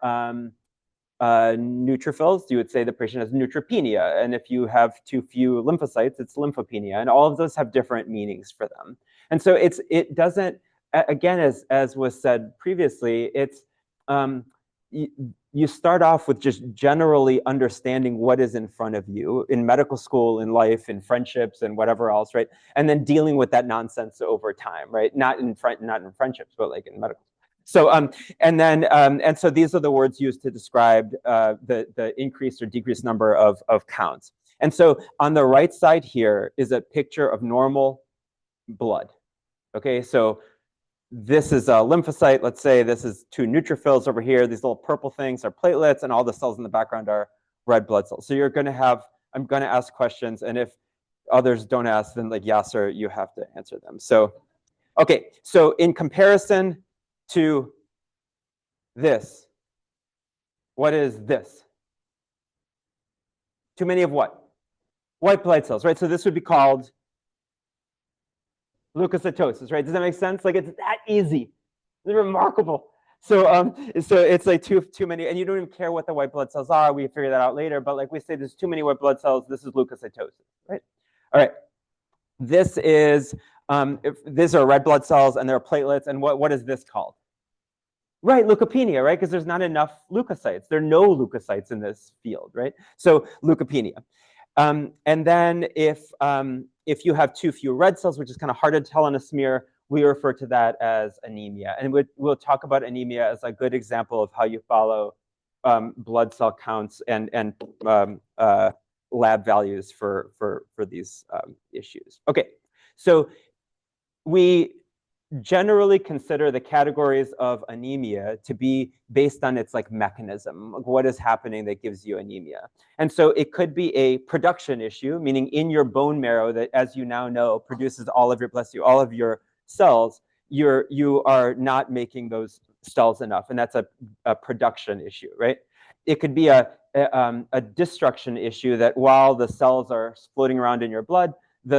neutrophils, you would say the patient has neutropenia. And if you have too few lymphocytes, it's lymphopenia. And all of those have different meanings for them. And so it doesn't, again, as was said previously, it's you start off with just generally understanding what is in front of you in medical school, in life, in friendships, and whatever else, right? And then dealing with that nonsense over time, right? Not in friendships, but like in medical. So and so these are the words used to describe the increased or decreased number of counts. And so on the right side here is a picture of normal blood. Okay, so this is a lymphocyte. Let's say this is two neutrophils over here. These little purple things are platelets, and all the cells in the background are red blood cells. So you're going to have, I'm going to ask questions, and if others don't ask, then like Yaser, you have to answer them. So, okay, so in comparison to this, what is this? Too many of what? White blood cells, right? So this would be called leukocytosis, right? Does that make sense? Like it's that easy. It's remarkable. So it's like too many, and you don't even care what the white blood cells are. We figure that out later, but like we say, there's too many white blood cells. This is leukocytosis, right? All right. This is these are red blood cells, and there are platelets. And what is this called? Right, leukopenia, right? Because there's not enough leukocytes. There are no leukocytes in this field, right? So leukopenia. And then if you have too few red cells, which is kind of hard to tell on a smear, we refer to that as anemia. And we'll talk about anemia as a good example of how you follow blood cell counts and lab values for these issues. Okay, so we generally consider the categories of anemia to be based on its like mechanism, like what is happening that gives you anemia. And so it could be a production issue, meaning in your bone marrow that, as you now know, produces all of your, bless you, all of your cells, you are not making those cells enough, and that's a production issue, right? It could be a destruction issue that while the cells are floating around in your blood,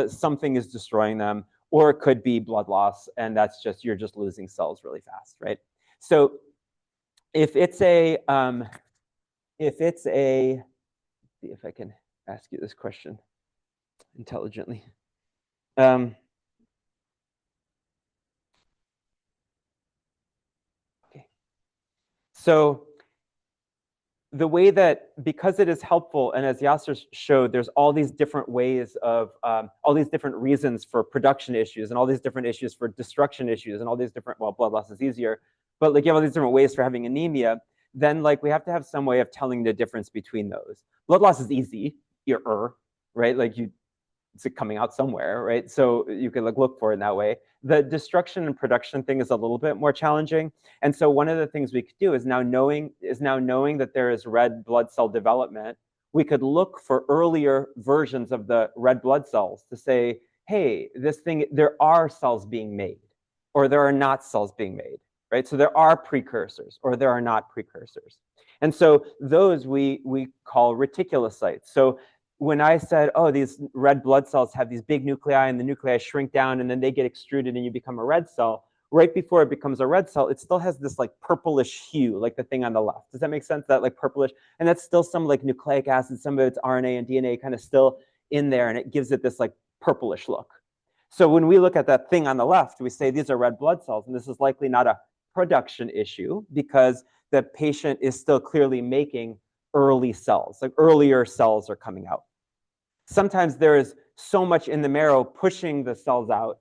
something is destroying them. Or it could be blood loss, and that's just, you're just losing cells really fast, right? So if it's a, see if I can ask you this question intelligently. Okay. So the way that, because it is helpful, and as Yaser showed, there's all these different ways of, all these different reasons for production issues, and all these different issues for destruction issues, and all these different, well, blood loss is easier, but like you have all these different ways for having anemia, then like we have to have some way of telling the difference between those. Blood loss is easy, right? Like it's coming out somewhere, right? So you can like look for it in that way. The destruction and production thing is a little bit more challenging. And so one of the things we could do is now knowing that there is red blood cell development, we could look for earlier versions of the red blood cells to say, hey, this thing, there are cells being made, or there are not cells being made, right? So there are precursors, or there are not precursors. And so those we call reticulocytes. So when I said, oh, these red blood cells have these big nuclei and the nuclei shrink down and then they get extruded and you become a red cell, right before it becomes a red cell, it still has this like purplish hue, like the thing on the left. Does that make sense? That like purplish, and that's still some like nucleic acid, some of its RNA and DNA kind of still in there, and it gives it this like purplish look. So when we look at that thing on the left, we say these are red blood cells, and this is likely not a production issue because the patient is still clearly making early cells, like earlier cells are coming out. Sometimes there is so much in the marrow pushing the cells out,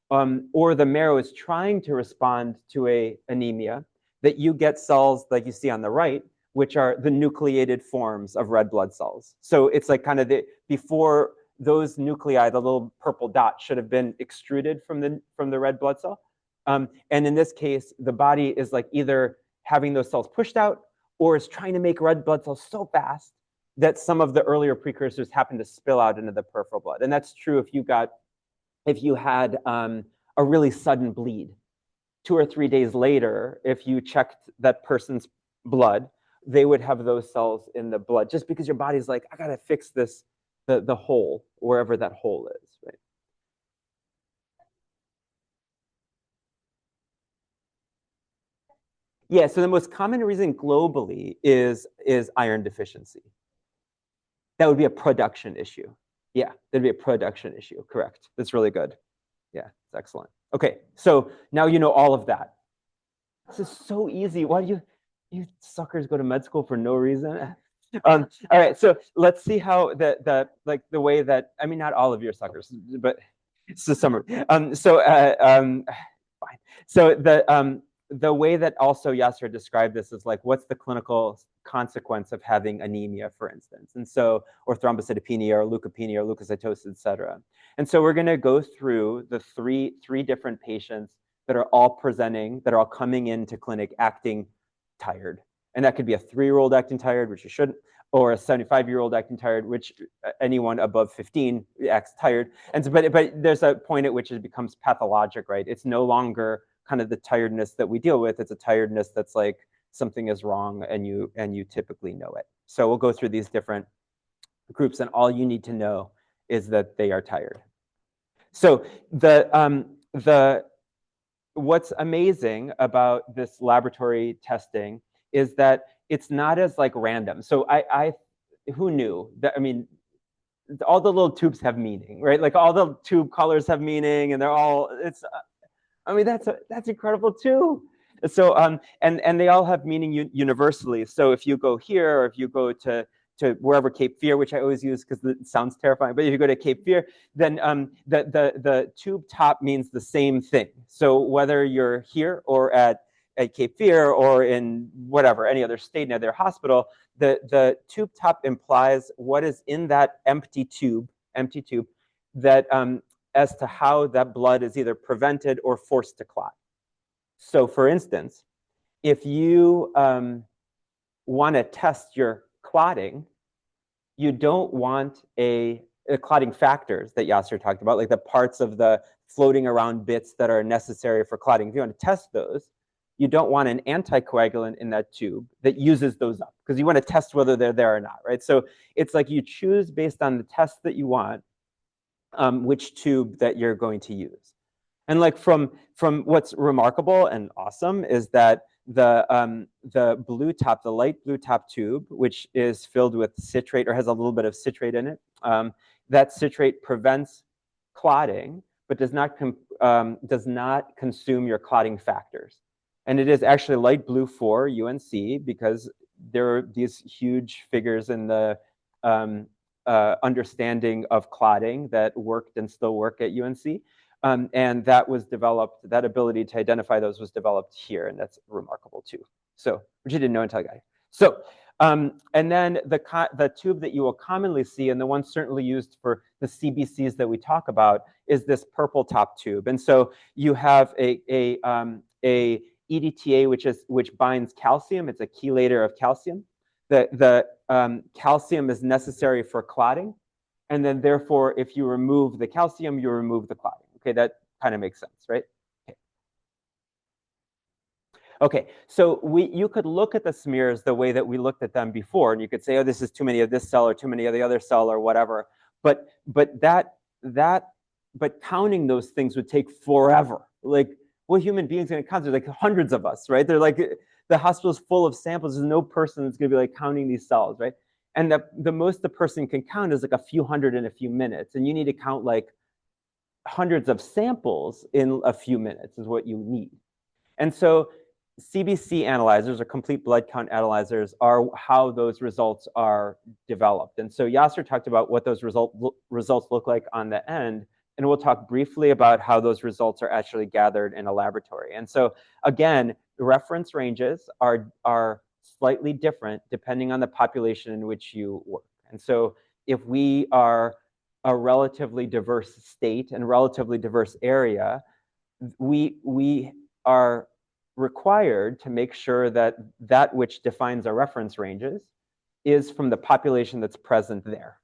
or the marrow is trying to respond to a anemia, that you get cells like you see on the right, which are the nucleated forms of red blood cells. So it's like kind of before those nuclei, the little purple dot should have been extruded from the red blood cell. And in this case, the body is like either having those cells pushed out or is trying to make red blood cells so fast that some of the earlier precursors happen to spill out into the peripheral blood. And that's true if you had a really sudden bleed. 2 or 3 days later, if you checked that person's blood, they would have those cells in the blood just because your body's like, I gotta fix this, the hole, wherever that hole is, right? Yeah, so the most common reason globally is iron deficiency. That would be a production issue. Yeah, that'd be a production issue, correct. That's really good. Yeah, it's excellent. Okay, so now you know all of that. This is so easy. Why do you suckers go to med school for no reason? All right, so let's see how the way that, I mean, not all of your suckers, but it's the summary. Fine. So the way that also Yaser described this is like, what's the clinical consequence of having anemia, for instance? And so, or thrombocytopenia, or leukopenia, or leukocytosis, et cetera. And so we're gonna go through the three different patients that are all presenting, that are all coming into clinic acting tired. And that could be a 3-year-old acting tired, which you shouldn't, or a 75-year-old acting tired, which anyone above 15 acts tired. And so, but there's a point at which it becomes pathologic, right? It's no longer kind of the tiredness that we deal with. It's a tiredness that's like something is wrong and you typically know it. So we'll go through these different groups, and all you need to know is that they are tired. So what's amazing about this laboratory testing is that it's not as like random. So who knew that? I mean, all the little tubes have meaning, right? Like all the tube colors have meaning, and they're all, I mean, that's incredible too. So and they all have meaning universally. So if you go here, or if you go to wherever Cape Fear, which I always use because it sounds terrifying, but if you go to Cape Fear, then the tube top means the same thing. So whether you're here or at Cape Fear or in whatever, any other state near their hospital, the tube top implies what is in that empty tube that as to how that blood is either prevented or forced to clot. So for instance, if you want to test your clotting, you don't want the clotting factors that Yaser talked about, like the parts of the floating around bits that are necessary for clotting. If you want to test those, you don't want an anticoagulant in that tube that uses those up, because you want to test whether they're there or not, right? So it's like you choose based on the test that you want, which tube that you're going to use. And like from what's remarkable and awesome is that the blue top, the light blue top tube, which is filled with citrate or has a little bit of citrate in it, that citrate prevents clotting, but does not consume your clotting factors. And it is actually light blue for UNC because there are these huge figures in the understanding of clotting that worked and still work at UNC. And that was developed, that ability to identify those was developed here, and that's remarkable too. So, which you didn't know until I got here. So, and then the tube that you will commonly see, and the one certainly used for the CBCs that we talk about, is this purple top tube. And so you have a EDTA, which binds calcium. It's a chelator of calcium. The calcium is necessary for clotting, and then therefore, if you remove the calcium, you remove the clotting. Okay, that kind of makes sense, right? Okay, so you could look at the smears the way that we looked at them before, and you could say, oh, this is too many of this cell or too many of the other cell or whatever. But counting those things would take forever. Like, what human beings are going to count? There's like hundreds of us, right? They're like, the hospital's full of samples. There's no person that's going to be like counting these cells, right? And the most the person can count is like a few hundred in a few minutes, and you need to count like hundreds of samples in a few minutes is what you need. And so CBC analyzers, or complete blood count analyzers, are how those results are developed. And so Yaser talked about what those results look like on the end, and we'll talk briefly about how those results are actually gathered in a laboratory. And so again, the reference ranges are slightly different depending on the population in which you work. And so if we are a relatively diverse state and relatively diverse area, we are required to make sure that that which defines our reference ranges is from the population that's present there.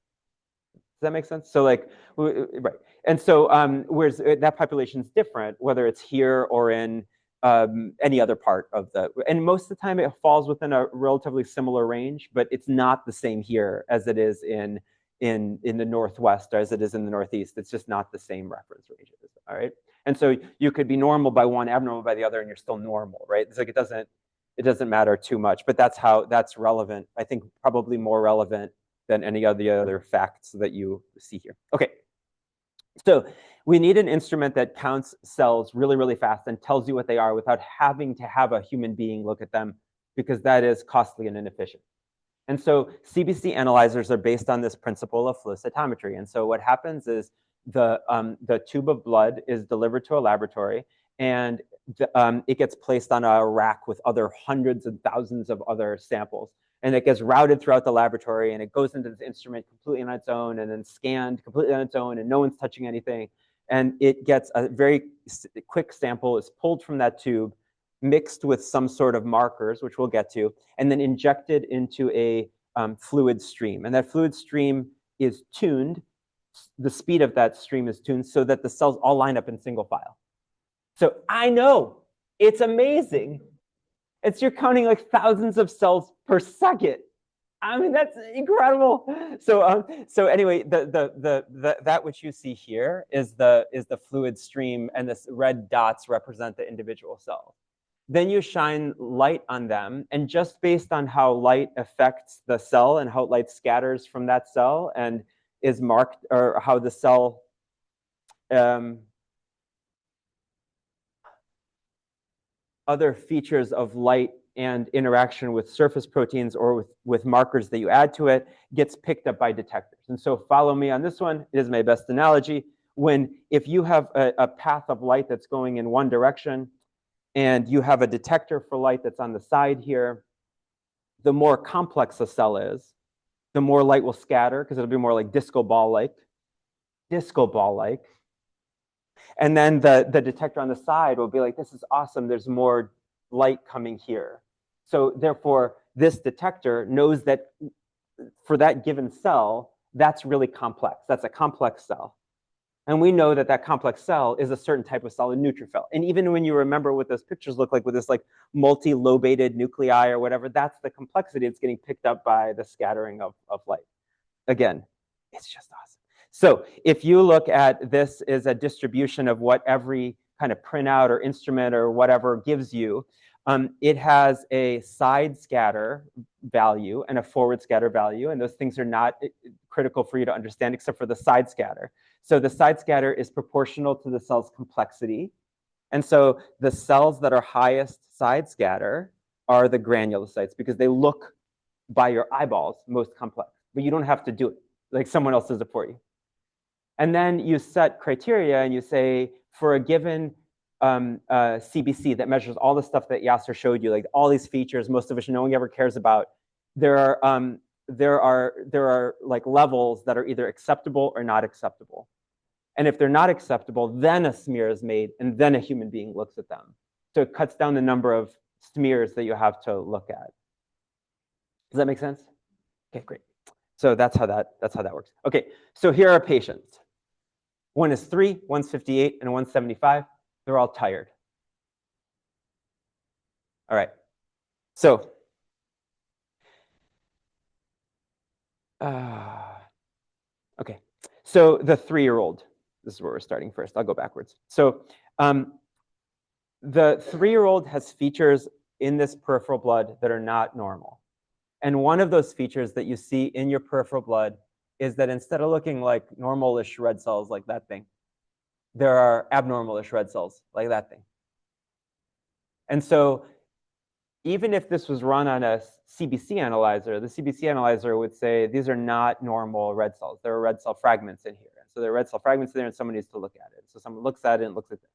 Does that make sense? So like, right. And so whereas that population is different, whether it's here or in any other part of and most of the time it falls within a relatively similar range, but it's not the same here as it is in the Northwest or as it is in the Northeast. It's just not the same reference ranges, all right? And so you could be normal by one, abnormal by the other, and you're still normal, right? It's like it doesn't matter too much, but that's relevant. I think probably more relevant than any of the other facts that you see here. Okay, so we need an instrument that counts cells really, really fast and tells you what they are without having to have a human being look at them, because that is costly and inefficient. And so CBC analyzers are based on this principle of flow cytometry. And so what happens is the tube of blood is delivered to a laboratory, and it gets placed on a rack with other hundreds and thousands of other samples. And it gets routed throughout the laboratory, and it goes into this instrument completely on its own, and then scanned completely on its own, and no one's touching anything. And it gets a very quick sample, is pulled from that tube, mixed with some sort of markers, which we'll get to, and then injected into a fluid stream. And that fluid stream is tuned. The speed of that stream is tuned so that the cells all line up in single file. So I know, it's amazing. You're counting like thousands of cells per second. I mean, that's incredible. So anyway, that which you see here is the fluid stream, and this red dots represent the individual cells. Then you shine light on them, and just based on how light affects the cell and how light scatters from that cell and is marked, or how the cell other features of light and interaction with surface proteins or with markers that you add to it gets picked up by detectors. And so follow me on this one. It is my best analogy. If you have a path of light that's going in one direction and you have a detector for light that's on the side here, the more complex a cell is, the more light will scatter because it'll be more like disco ball-like. And then the detector on the side will be like, this is awesome, there's more light coming here. So therefore, this detector knows that for that given cell, that's really complex. That's a complex cell. And we know that that complex cell is a certain type of cell, a neutrophil. And even when you remember what those pictures look like with this like multi-lobated nuclei or whatever, that's the complexity that's getting picked up by the scattering of light. Again, it's just awesome. So if you look at this as a distribution of what every kind of printout or instrument or whatever gives you, it has a side scatter value and a forward scatter value. And those things are not critical for you to understand except for the side scatter. So the side scatter is proportional to the cell's complexity. And so the cells that are highest side scatter are the granulocytes because they look by your eyeballs most complex, but you don't have to do it. Like someone else does it for you. And then you set criteria and you say for a given CBC that measures all the stuff that Yaser showed you, like all these features, most of which no one ever cares about, there are like levels that are either acceptable or not acceptable. And if they're not acceptable, then a smear is made and then a human being looks at them. So it cuts down the number of smears that you have to look at. Does that make sense? Okay, great. So that's how that works. Okay, so here are patients. One is 3, one's 58, and one's 75. They're all tired. All right. So okay. So the 3-year-old, this is where we're starting first. I'll go backwards. So the 3-year-old has features in this peripheral blood that are not normal. And one of those features that you see in your peripheral blood is that instead of looking like normal-ish red cells like that thing, there are abnormal-ish red cells like that thing. And so even if this was run on a CBC analyzer, the CBC analyzer would say these are not normal red cells. There are red cell fragments in here. So there are red cell fragments in there and someone needs to look at it. So someone looks at it and looks at it.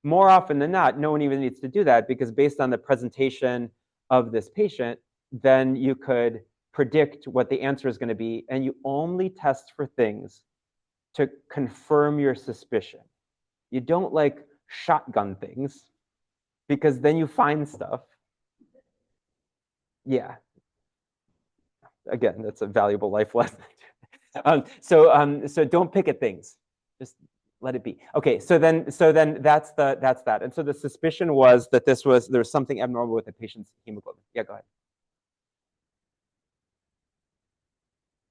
More often than not, no one even needs to do that because based on the presentation of this patient, then you could predict what the answer is going to be, and you only test for things to confirm your suspicion. You don't like shotgun things because then you find stuff. Yeah. Again, that's a valuable life lesson. So don't pick at things. Just let it be. Okay, so then that's that. And so the suspicion was that there was something abnormal with the patient's hemoglobin. Yeah, go ahead.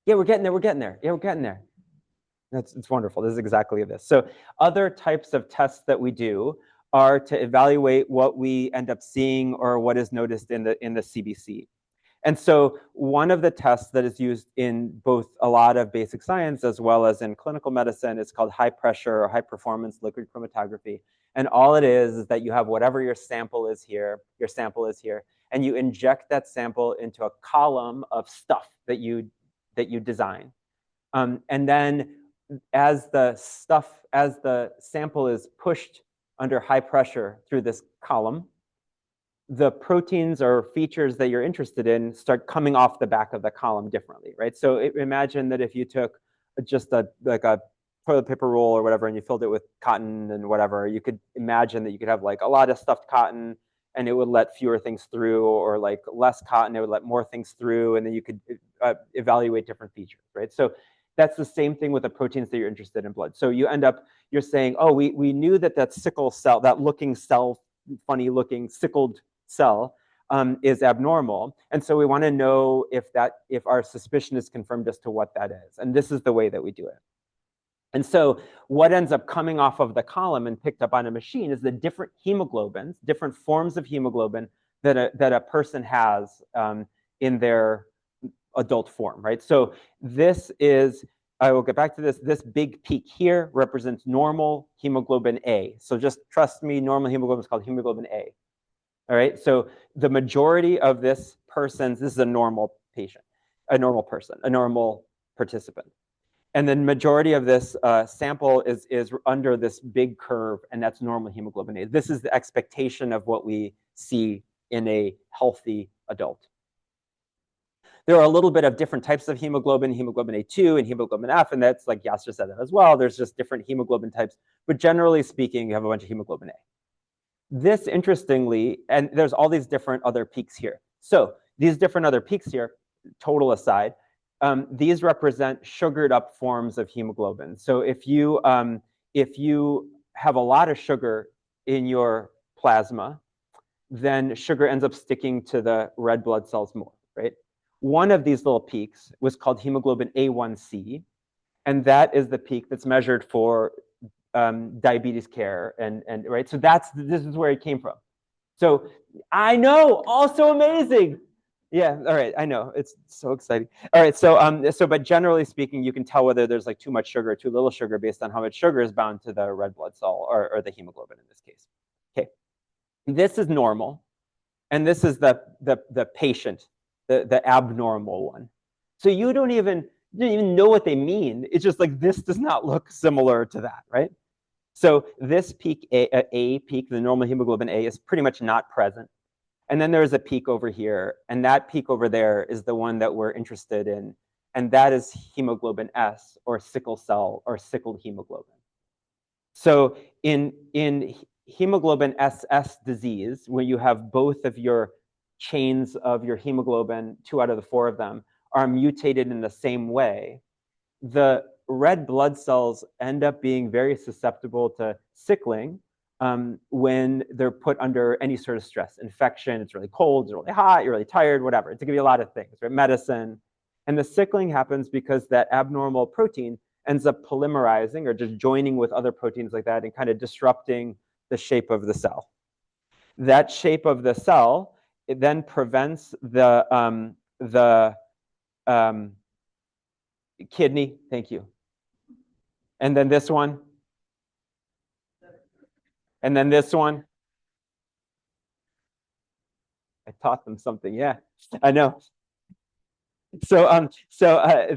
Yeah, we're getting there. Yeah, we're getting there. It's wonderful. This is exactly this. So other types of tests that we do are to evaluate what we end up seeing or what is noticed in the CBC. And so one of the tests that is used in both a lot of basic science as well as in clinical medicine is called high pressure or high performance liquid chromatography. And all it is that you have whatever your sample is here, and you inject that sample into a column of stuff that you design. And then as the sample is pushed under high pressure through this column, the proteins or features that you're interested in start coming off the back of the column differently, right? So imagine that if you took just a toilet paper roll or whatever and you filled it with cotton and whatever, you could imagine that you could have like a lot of stuffed cotton and it would let fewer things through, or like less cotton, it would let more things through, and then you could evaluate different features, right? So that's the same thing with the proteins that you're interested in blood. So you're saying, oh, we knew that sickle cell, that looking cell, funny looking sickled cell is abnormal. And so we want to know if our suspicion is confirmed as to what that is. And this is the way that we do it. And so what ends up coming off of the column and picked up on a machine is the different hemoglobins, different forms of hemoglobin that a person has in their adult form, right? So this is, I will get back to this big peak here represents normal hemoglobin A. So just trust me, normal hemoglobin is called hemoglobin A. All right, so the majority of this is a normal patient, a normal person, a normal participant. And the majority of this sample is under this big curve, and that's normal hemoglobin A. This is the expectation of what we see in a healthy adult. There are a little bit of different types of hemoglobin A2 and hemoglobin F, and that's like Yaser said that as well. There's just different hemoglobin types, but generally speaking, you have a bunch of hemoglobin A. This, interestingly, and there's all these different other peaks here. So these different other peaks here, total aside, these represent sugared up forms of hemoglobin. So if you have a lot of sugar in your plasma, then sugar ends up sticking to the red blood cells more, right? One of these little peaks was called hemoglobin A1C, and that is the peak that's measured for diabetes care, and right. So this is where it came from. So I know, also amazing. Yeah, all right, I know, it's so exciting. All right, so but generally speaking, you can tell whether there's like too much sugar or too little sugar based on how much sugar is bound to the red blood cell or the hemoglobin in this case. Okay, this is normal, and this is the patient, the abnormal one. So you don't even know what they mean. It's just like, this does not look similar to that, right? So this peak, A peak, the normal hemoglobin A, is pretty much not present. And then there's a peak over here, and that peak over there is the one that we're interested in, and that is hemoglobin S, or sickle cell, or sickled hemoglobin. So in hemoglobin SS disease, where you have both of your chains of your hemoglobin, 2 out of the 4 of them, are mutated in the same way, the red blood cells end up being very susceptible to sickling when they're put under any sort of stress. Infection, it's really cold, it's really hot, you're really tired, whatever. It could be a lot of things, right? Medicine. And the sickling happens because that abnormal protein ends up polymerizing or just joining with other proteins like that and kind of disrupting the shape of the cell. That shape of the cell, it then prevents the kidney, thank you. And then this one. And then this one. I taught them something, yeah, I know. So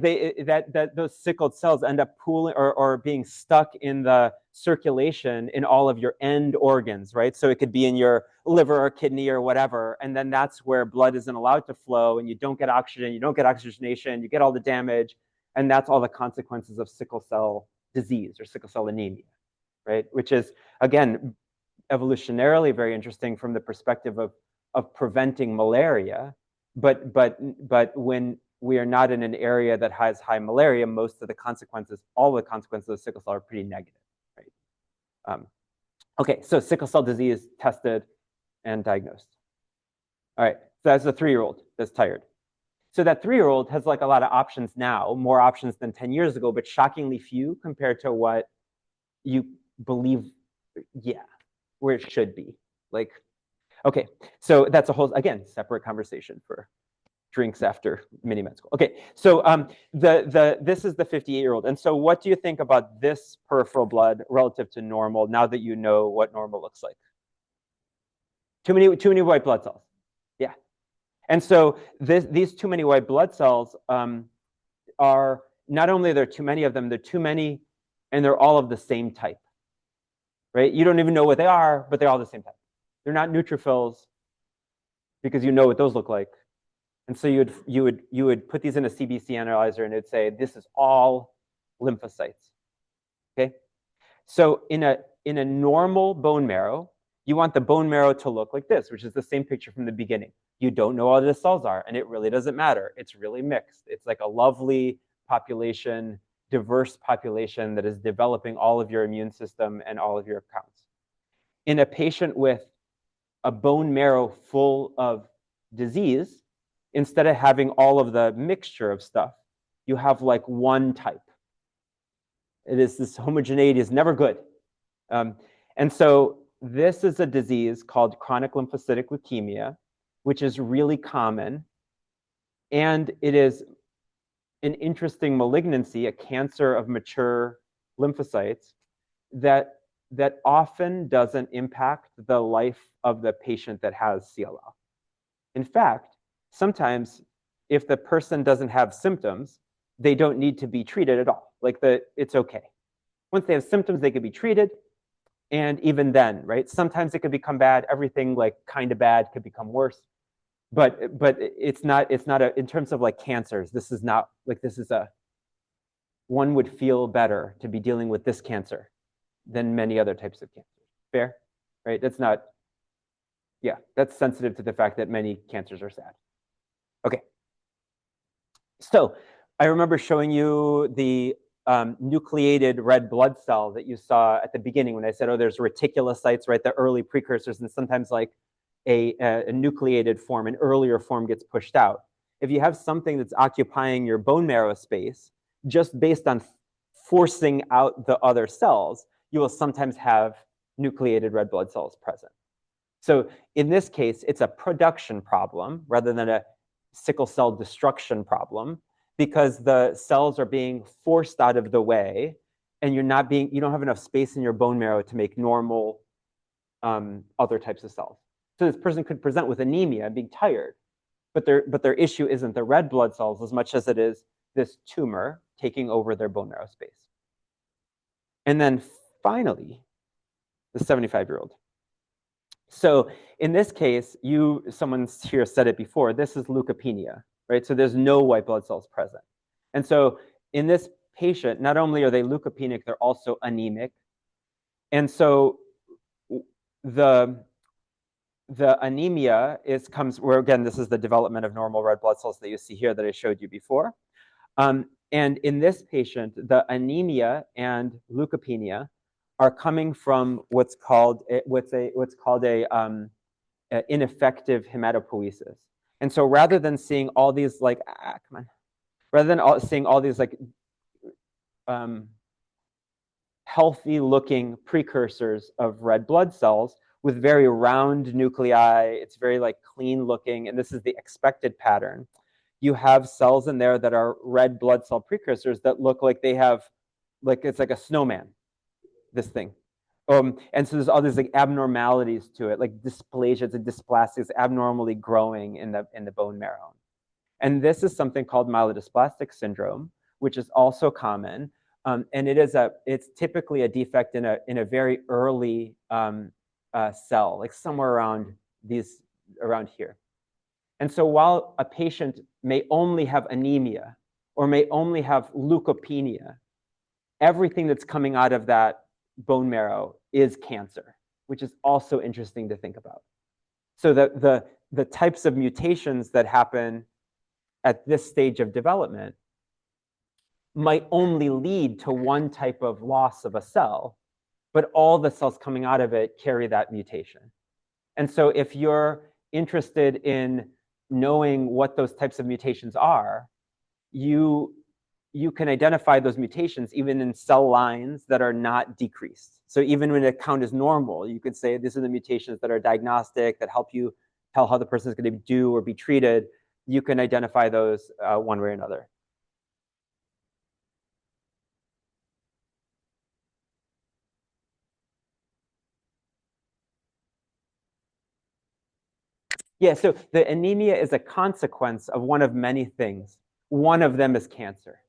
those sickled cells end up pooling or being stuck in the circulation in all of your end organs, right? So it could be in your liver or kidney or whatever, and then that's where blood isn't allowed to flow, and you don't get oxygen, you don't get oxygenation, you get all the damage, and that's all the consequences of sickle cell disease or sickle cell anemia, right? Which is, again, evolutionarily very interesting from the perspective of preventing malaria, but when we are not in an area that has high malaria, most of the consequences, all the consequences of sickle cell are pretty negative, right? Okay, so sickle cell disease tested and diagnosed. All right, so that's a 3-year-old that's tired. So that 3-year-old has like a lot of options now, more options than 10 years ago, but shockingly few compared to what you believe, yeah, where it should be. Like, okay, so that's a whole, again, separate conversation for drinks after mini med school. Okay, so this is the 58-year-old. And so what do you think about this peripheral blood relative to normal now that you know what normal looks like? Too many white blood cells. Yeah. And so these too many white blood cells are, not only are there too many of them, they're too many, and they're all of the same type, right? You don't even know what they are, but they're all the same type. They're not neutrophils, because you know what those look like. And so you would put these in a CBC analyzer, and it'd say, this is all lymphocytes, okay? So in a normal bone marrow, you want the bone marrow to look like this, which is the same picture from the beginning. You don't know what the cells are, and it really doesn't matter. It's really mixed. It's like a lovely population, diverse population that is developing all of your immune system and all of your counts. In a patient with a bone marrow full of disease, instead of having all of the mixture of stuff, you have like one type. It is, this homogeneity is never good. And so this is a disease called chronic lymphocytic leukemia, which is really common. And it is an interesting malignancy, a cancer of mature lymphocytes that that often doesn't impact the life of the patient that has CLL. In fact, sometimes if the person doesn't have symptoms, they don't need to be treated at all. Like it's okay. Once they have symptoms, they could be treated. And even then, right? Sometimes it could become bad. Everything like kind of bad could become worse. But it's not in terms of like cancers, this is not like, one would feel better to be dealing with this cancer than many other types of cancer. Fair? Right? That's not, yeah, that's sensitive to the fact that many cancers are sad. Okay. So I remember showing you the nucleated red blood cell that you saw at the beginning when I said, oh, there's reticulocytes, right? The early precursors, and sometimes like a nucleated form, an earlier form gets pushed out. If you have something that's occupying your bone marrow space, just based on forcing out the other cells, you will sometimes have nucleated red blood cells present. So in this case, it's a production problem rather than a sickle cell destruction problem, because the cells are being forced out of the way, and you don't have enough space in your bone marrow to make normal other types of cells. So this person could present with anemia, being tired, but their issue isn't the red blood cells as much as it is this tumor taking over their bone marrow space. And then finally, the 75-year-old. So in this case, someone here said it before, this is leukopenia, right? So there's no white blood cells present. And so in this patient, not only are they leukopenic, they're also anemic. And so the anemia comes where, again, this is the development of normal red blood cells that you see here that I showed you before. And in this patient, the anemia and leukopenia are coming from what's called a ineffective hematopoiesis. And so rather than seeing all these like, seeing all these like healthy looking precursors of red blood cells with very round nuclei, it's very like clean looking, and this is the expected pattern. You have cells in there that are red blood cell precursors that look like they have, like it's like a snowman, this thing. And so there's all these like abnormalities to it, like dysplasia, it's a dysplasia, it's abnormally growing in the bone marrow. And this is something called myelodysplastic syndrome, which is also common. And it's typically a defect in a very early cell, like somewhere around here. And so while a patient may only have anemia or may only have leukopenia, everything that's coming out of that bone marrow is cancer, which is also interesting to think about. So the types of mutations that happen at this stage of development might only lead to one type of loss of a cell, but all the cells coming out of it carry that mutation. And so if you're interested in knowing what those types of mutations are, you can identify those mutations even in cell lines that are not decreased. So even when a count is normal, you could say these are the mutations that are diagnostic, that help you tell how the person is going to do or be treated. You can identify those one way or another. Yeah, so the anemia is a consequence of one of many things. One of them is cancer.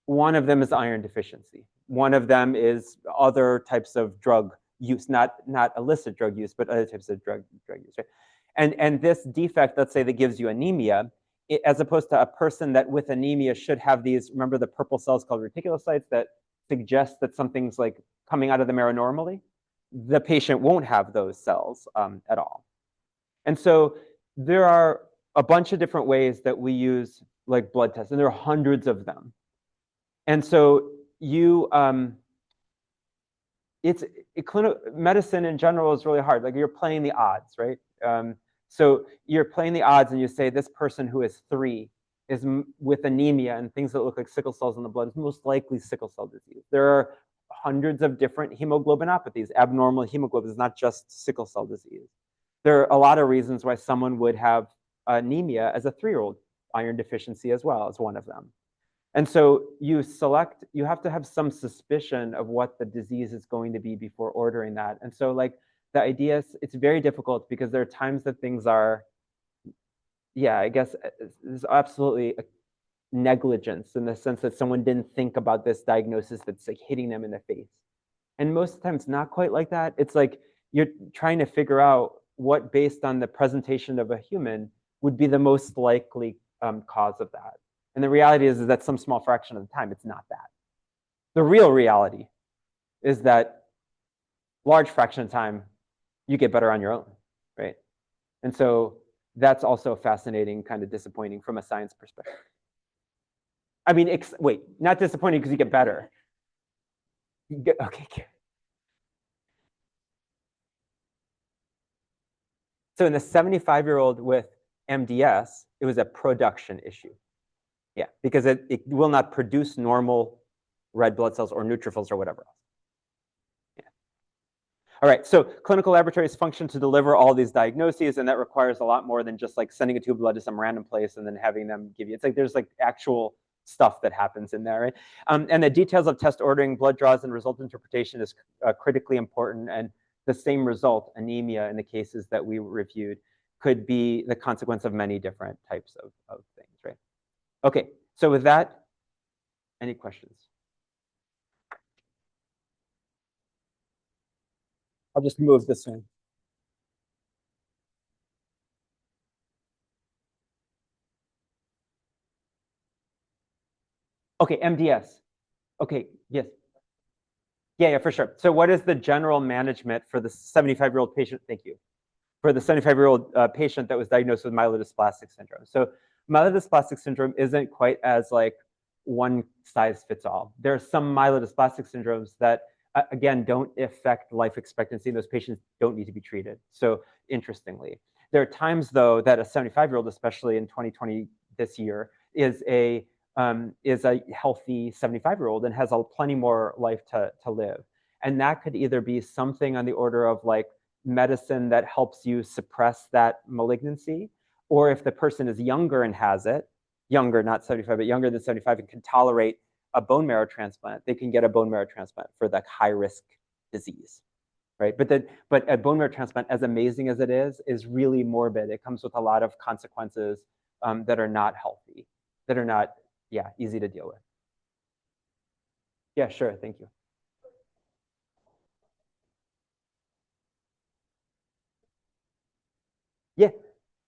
One of them is iron deficiency. One of them is other types of drug use, not illicit drug use, but other types of drug use. Right? And this defect, let's say, that gives you anemia, as opposed to a person that with anemia should have these, remember the purple cells called reticulocytes that suggest that something's like coming out of the marrow normally? The patient won't have those cells at all. And so there are a bunch of different ways that we use like blood tests, and there are hundreds of them. And so medicine in general is really hard. Like you're playing the odds, right? So you're playing the odds and you say this person who is 3 is with anemia and things that look like sickle cells in the blood is most likely sickle cell disease. There are hundreds of different hemoglobinopathies. Abnormal hemoglobin is not just sickle cell disease. There are a lot of reasons why someone would have anemia as a 3-year-old. Iron deficiency as well is one of them. And so you have to have some suspicion of what the disease is going to be before ordering that. And so like the idea is, it's very difficult because there are times that things are, yeah, I guess there's absolutely a negligence in the sense that someone didn't think about this diagnosis that's like hitting them in the face. And most of the time it's not quite like that. It's like you're trying to figure out what, based on the presentation of a human, would be the most likely cause of that. And the reality is that some small fraction of the time, it's not that. The real reality is that large fraction of the time, you get better on your own, right? And so that's also fascinating, kind of disappointing from a science perspective. I mean, wait, not disappointing because you get better. Okay. So in the 75-year-old with MDS, it was a production issue. Yeah, because it will not produce normal red blood cells or neutrophils or whatever else. Yeah. All right, so clinical laboratories function to deliver all these diagnoses, and that requires a lot more than just like sending a tube of blood to some random place and then having them give you. It's like there's like actual stuff that happens in there, right? And the details of test ordering, blood draws, and result interpretation is critically important. And the same result, anemia, in the cases that we reviewed, could be the consequence of many different types of things, right? Okay, so with that, any questions? I'll just move this one. Okay, MDS. Okay, yes. Yeah, for sure. So what is the general management for the 75-year-old patient? Thank you. For the 75-year-old patient that was diagnosed with myelodysplastic syndrome. So myelodysplastic syndrome isn't quite as like one size fits all. There are some myelodysplastic syndromes that, again, don't affect life expectancy. Those patients don't need to be treated. So interestingly, there are times though that a 75-year-old, especially in 2020 this year, is a healthy 75-year-old and has plenty more life to live. And that could either be something on the order of like medicine that helps you suppress that malignancy, or if the person is younger and has it, younger, not 75, but younger than 75 and can tolerate a bone marrow transplant, they can get a bone marrow transplant for that high risk disease, right? But a bone marrow transplant, as amazing as it is really morbid. It comes with a lot of consequences that are not healthy, that are not, yeah, easy to deal with. Yeah, sure, thank you.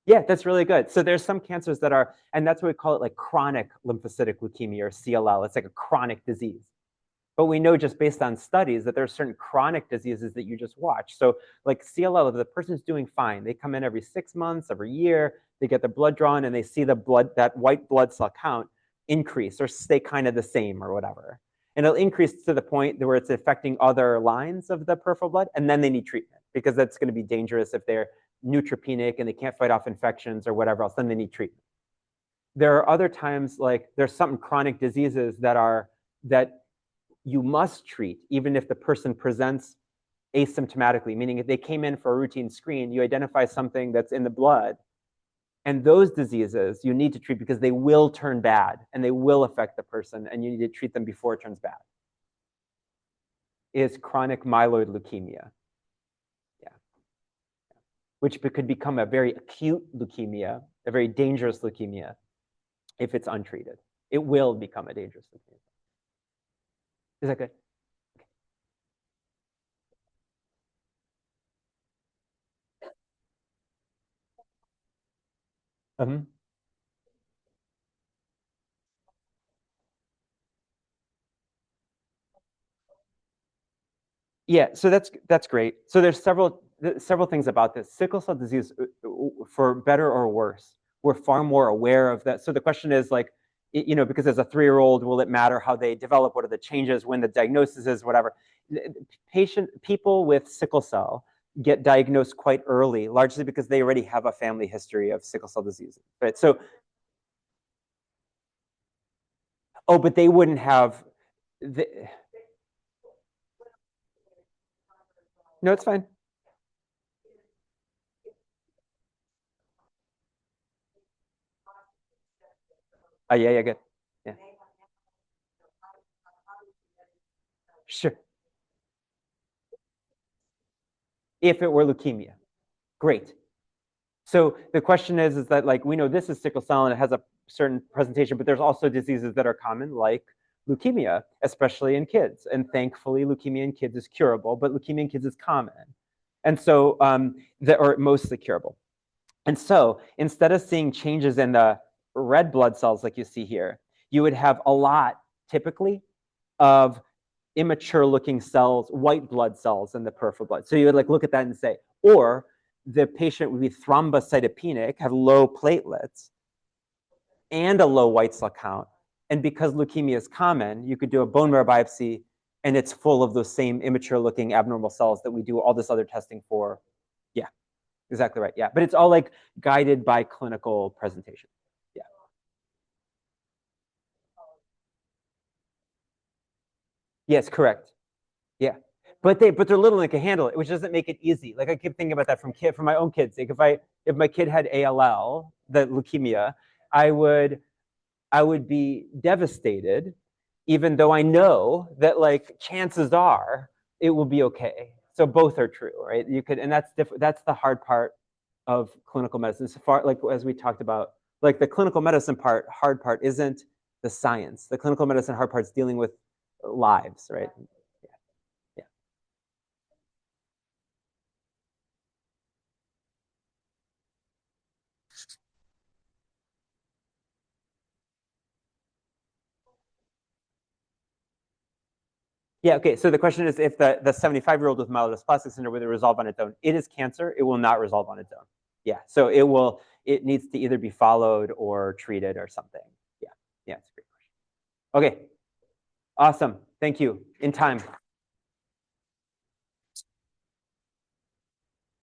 Yeah, that's really good. So there's some cancers that are, and that's what we call it, like chronic lymphocytic leukemia or CLL. It's like a chronic disease. But we know just based on studies that there are certain chronic diseases that you just watch. So like CLL, if the person's doing fine, they come in every 6 months, every year, they get their blood drawn and they see the blood, that white blood cell count increase or stay kind of the same or whatever. And it'll increase to the point where it's affecting other lines of the peripheral blood, and then they need treatment because that's going to be dangerous if they're neutropenic and they can't fight off infections or whatever else, then they need treatment. There are other times, like there's some chronic diseases that you must treat even if the person presents asymptomatically, meaning if they came in for a routine screen, you identify something that's in the blood, and those diseases you need to treat because they will turn bad and they will affect the person, and you need to treat them before it turns bad. Is chronic myeloid leukemia, which could become a very acute leukemia, a very dangerous leukemia, if it's untreated. It will become a dangerous leukemia. Is that good? Okay. Yeah, so that's great. So there's several things about this. Sickle cell disease, for better or worse, we're far more aware of that. So the question is like, because as a 3-year-old, will it matter how they develop? What are the changes when the diagnosis is, whatever? People with sickle cell get diagnosed quite early, largely because they already have a family history of sickle cell disease, right? So, oh, but they wouldn't have. No, it's fine. Yeah, good. Yeah. Sure. If it were leukemia. Great. So the question is that like, we know this is sickle cell and it has a certain presentation, but there's also diseases that are common like leukemia, especially in kids. And thankfully, leukemia in kids is curable, but leukemia in kids is common. And so, or mostly curable. And so instead of seeing changes in the red blood cells like you see here, you would have a lot, typically, of immature looking cells, white blood cells in the peripheral blood. So you would like look at that and say, or the patient would be thrombocytopenic, have low platelets, and a low white cell count. And because leukemia is common, you could do a bone marrow biopsy and it's full of those same immature looking abnormal cells that we do all this other testing for. Yeah, exactly right. Yeah, but it's all like guided by clinical presentation. Yeah. Yes, correct. Yeah. But they're little and they can handle it, which doesn't make it easy. Like I keep thinking about that from my own kids. Like if my kid had ALL, the leukemia, I would be devastated, even though I know that like chances are it will be okay. So both are true, right? You could, and that's different. That's the hard part of clinical medicine. So far, like as we talked about, like the clinical medicine hard part isn't the science. The clinical medicine hard part is dealing with lives, right? Yeah, okay, so the question is if the 75-year-old with myelodysplastic syndrome, will it resolve on its own? It is cancer, it will not resolve on its own. Yeah, so it needs to either be followed or treated or something. Yeah, it's a great question. Okay, awesome, thank you, in time.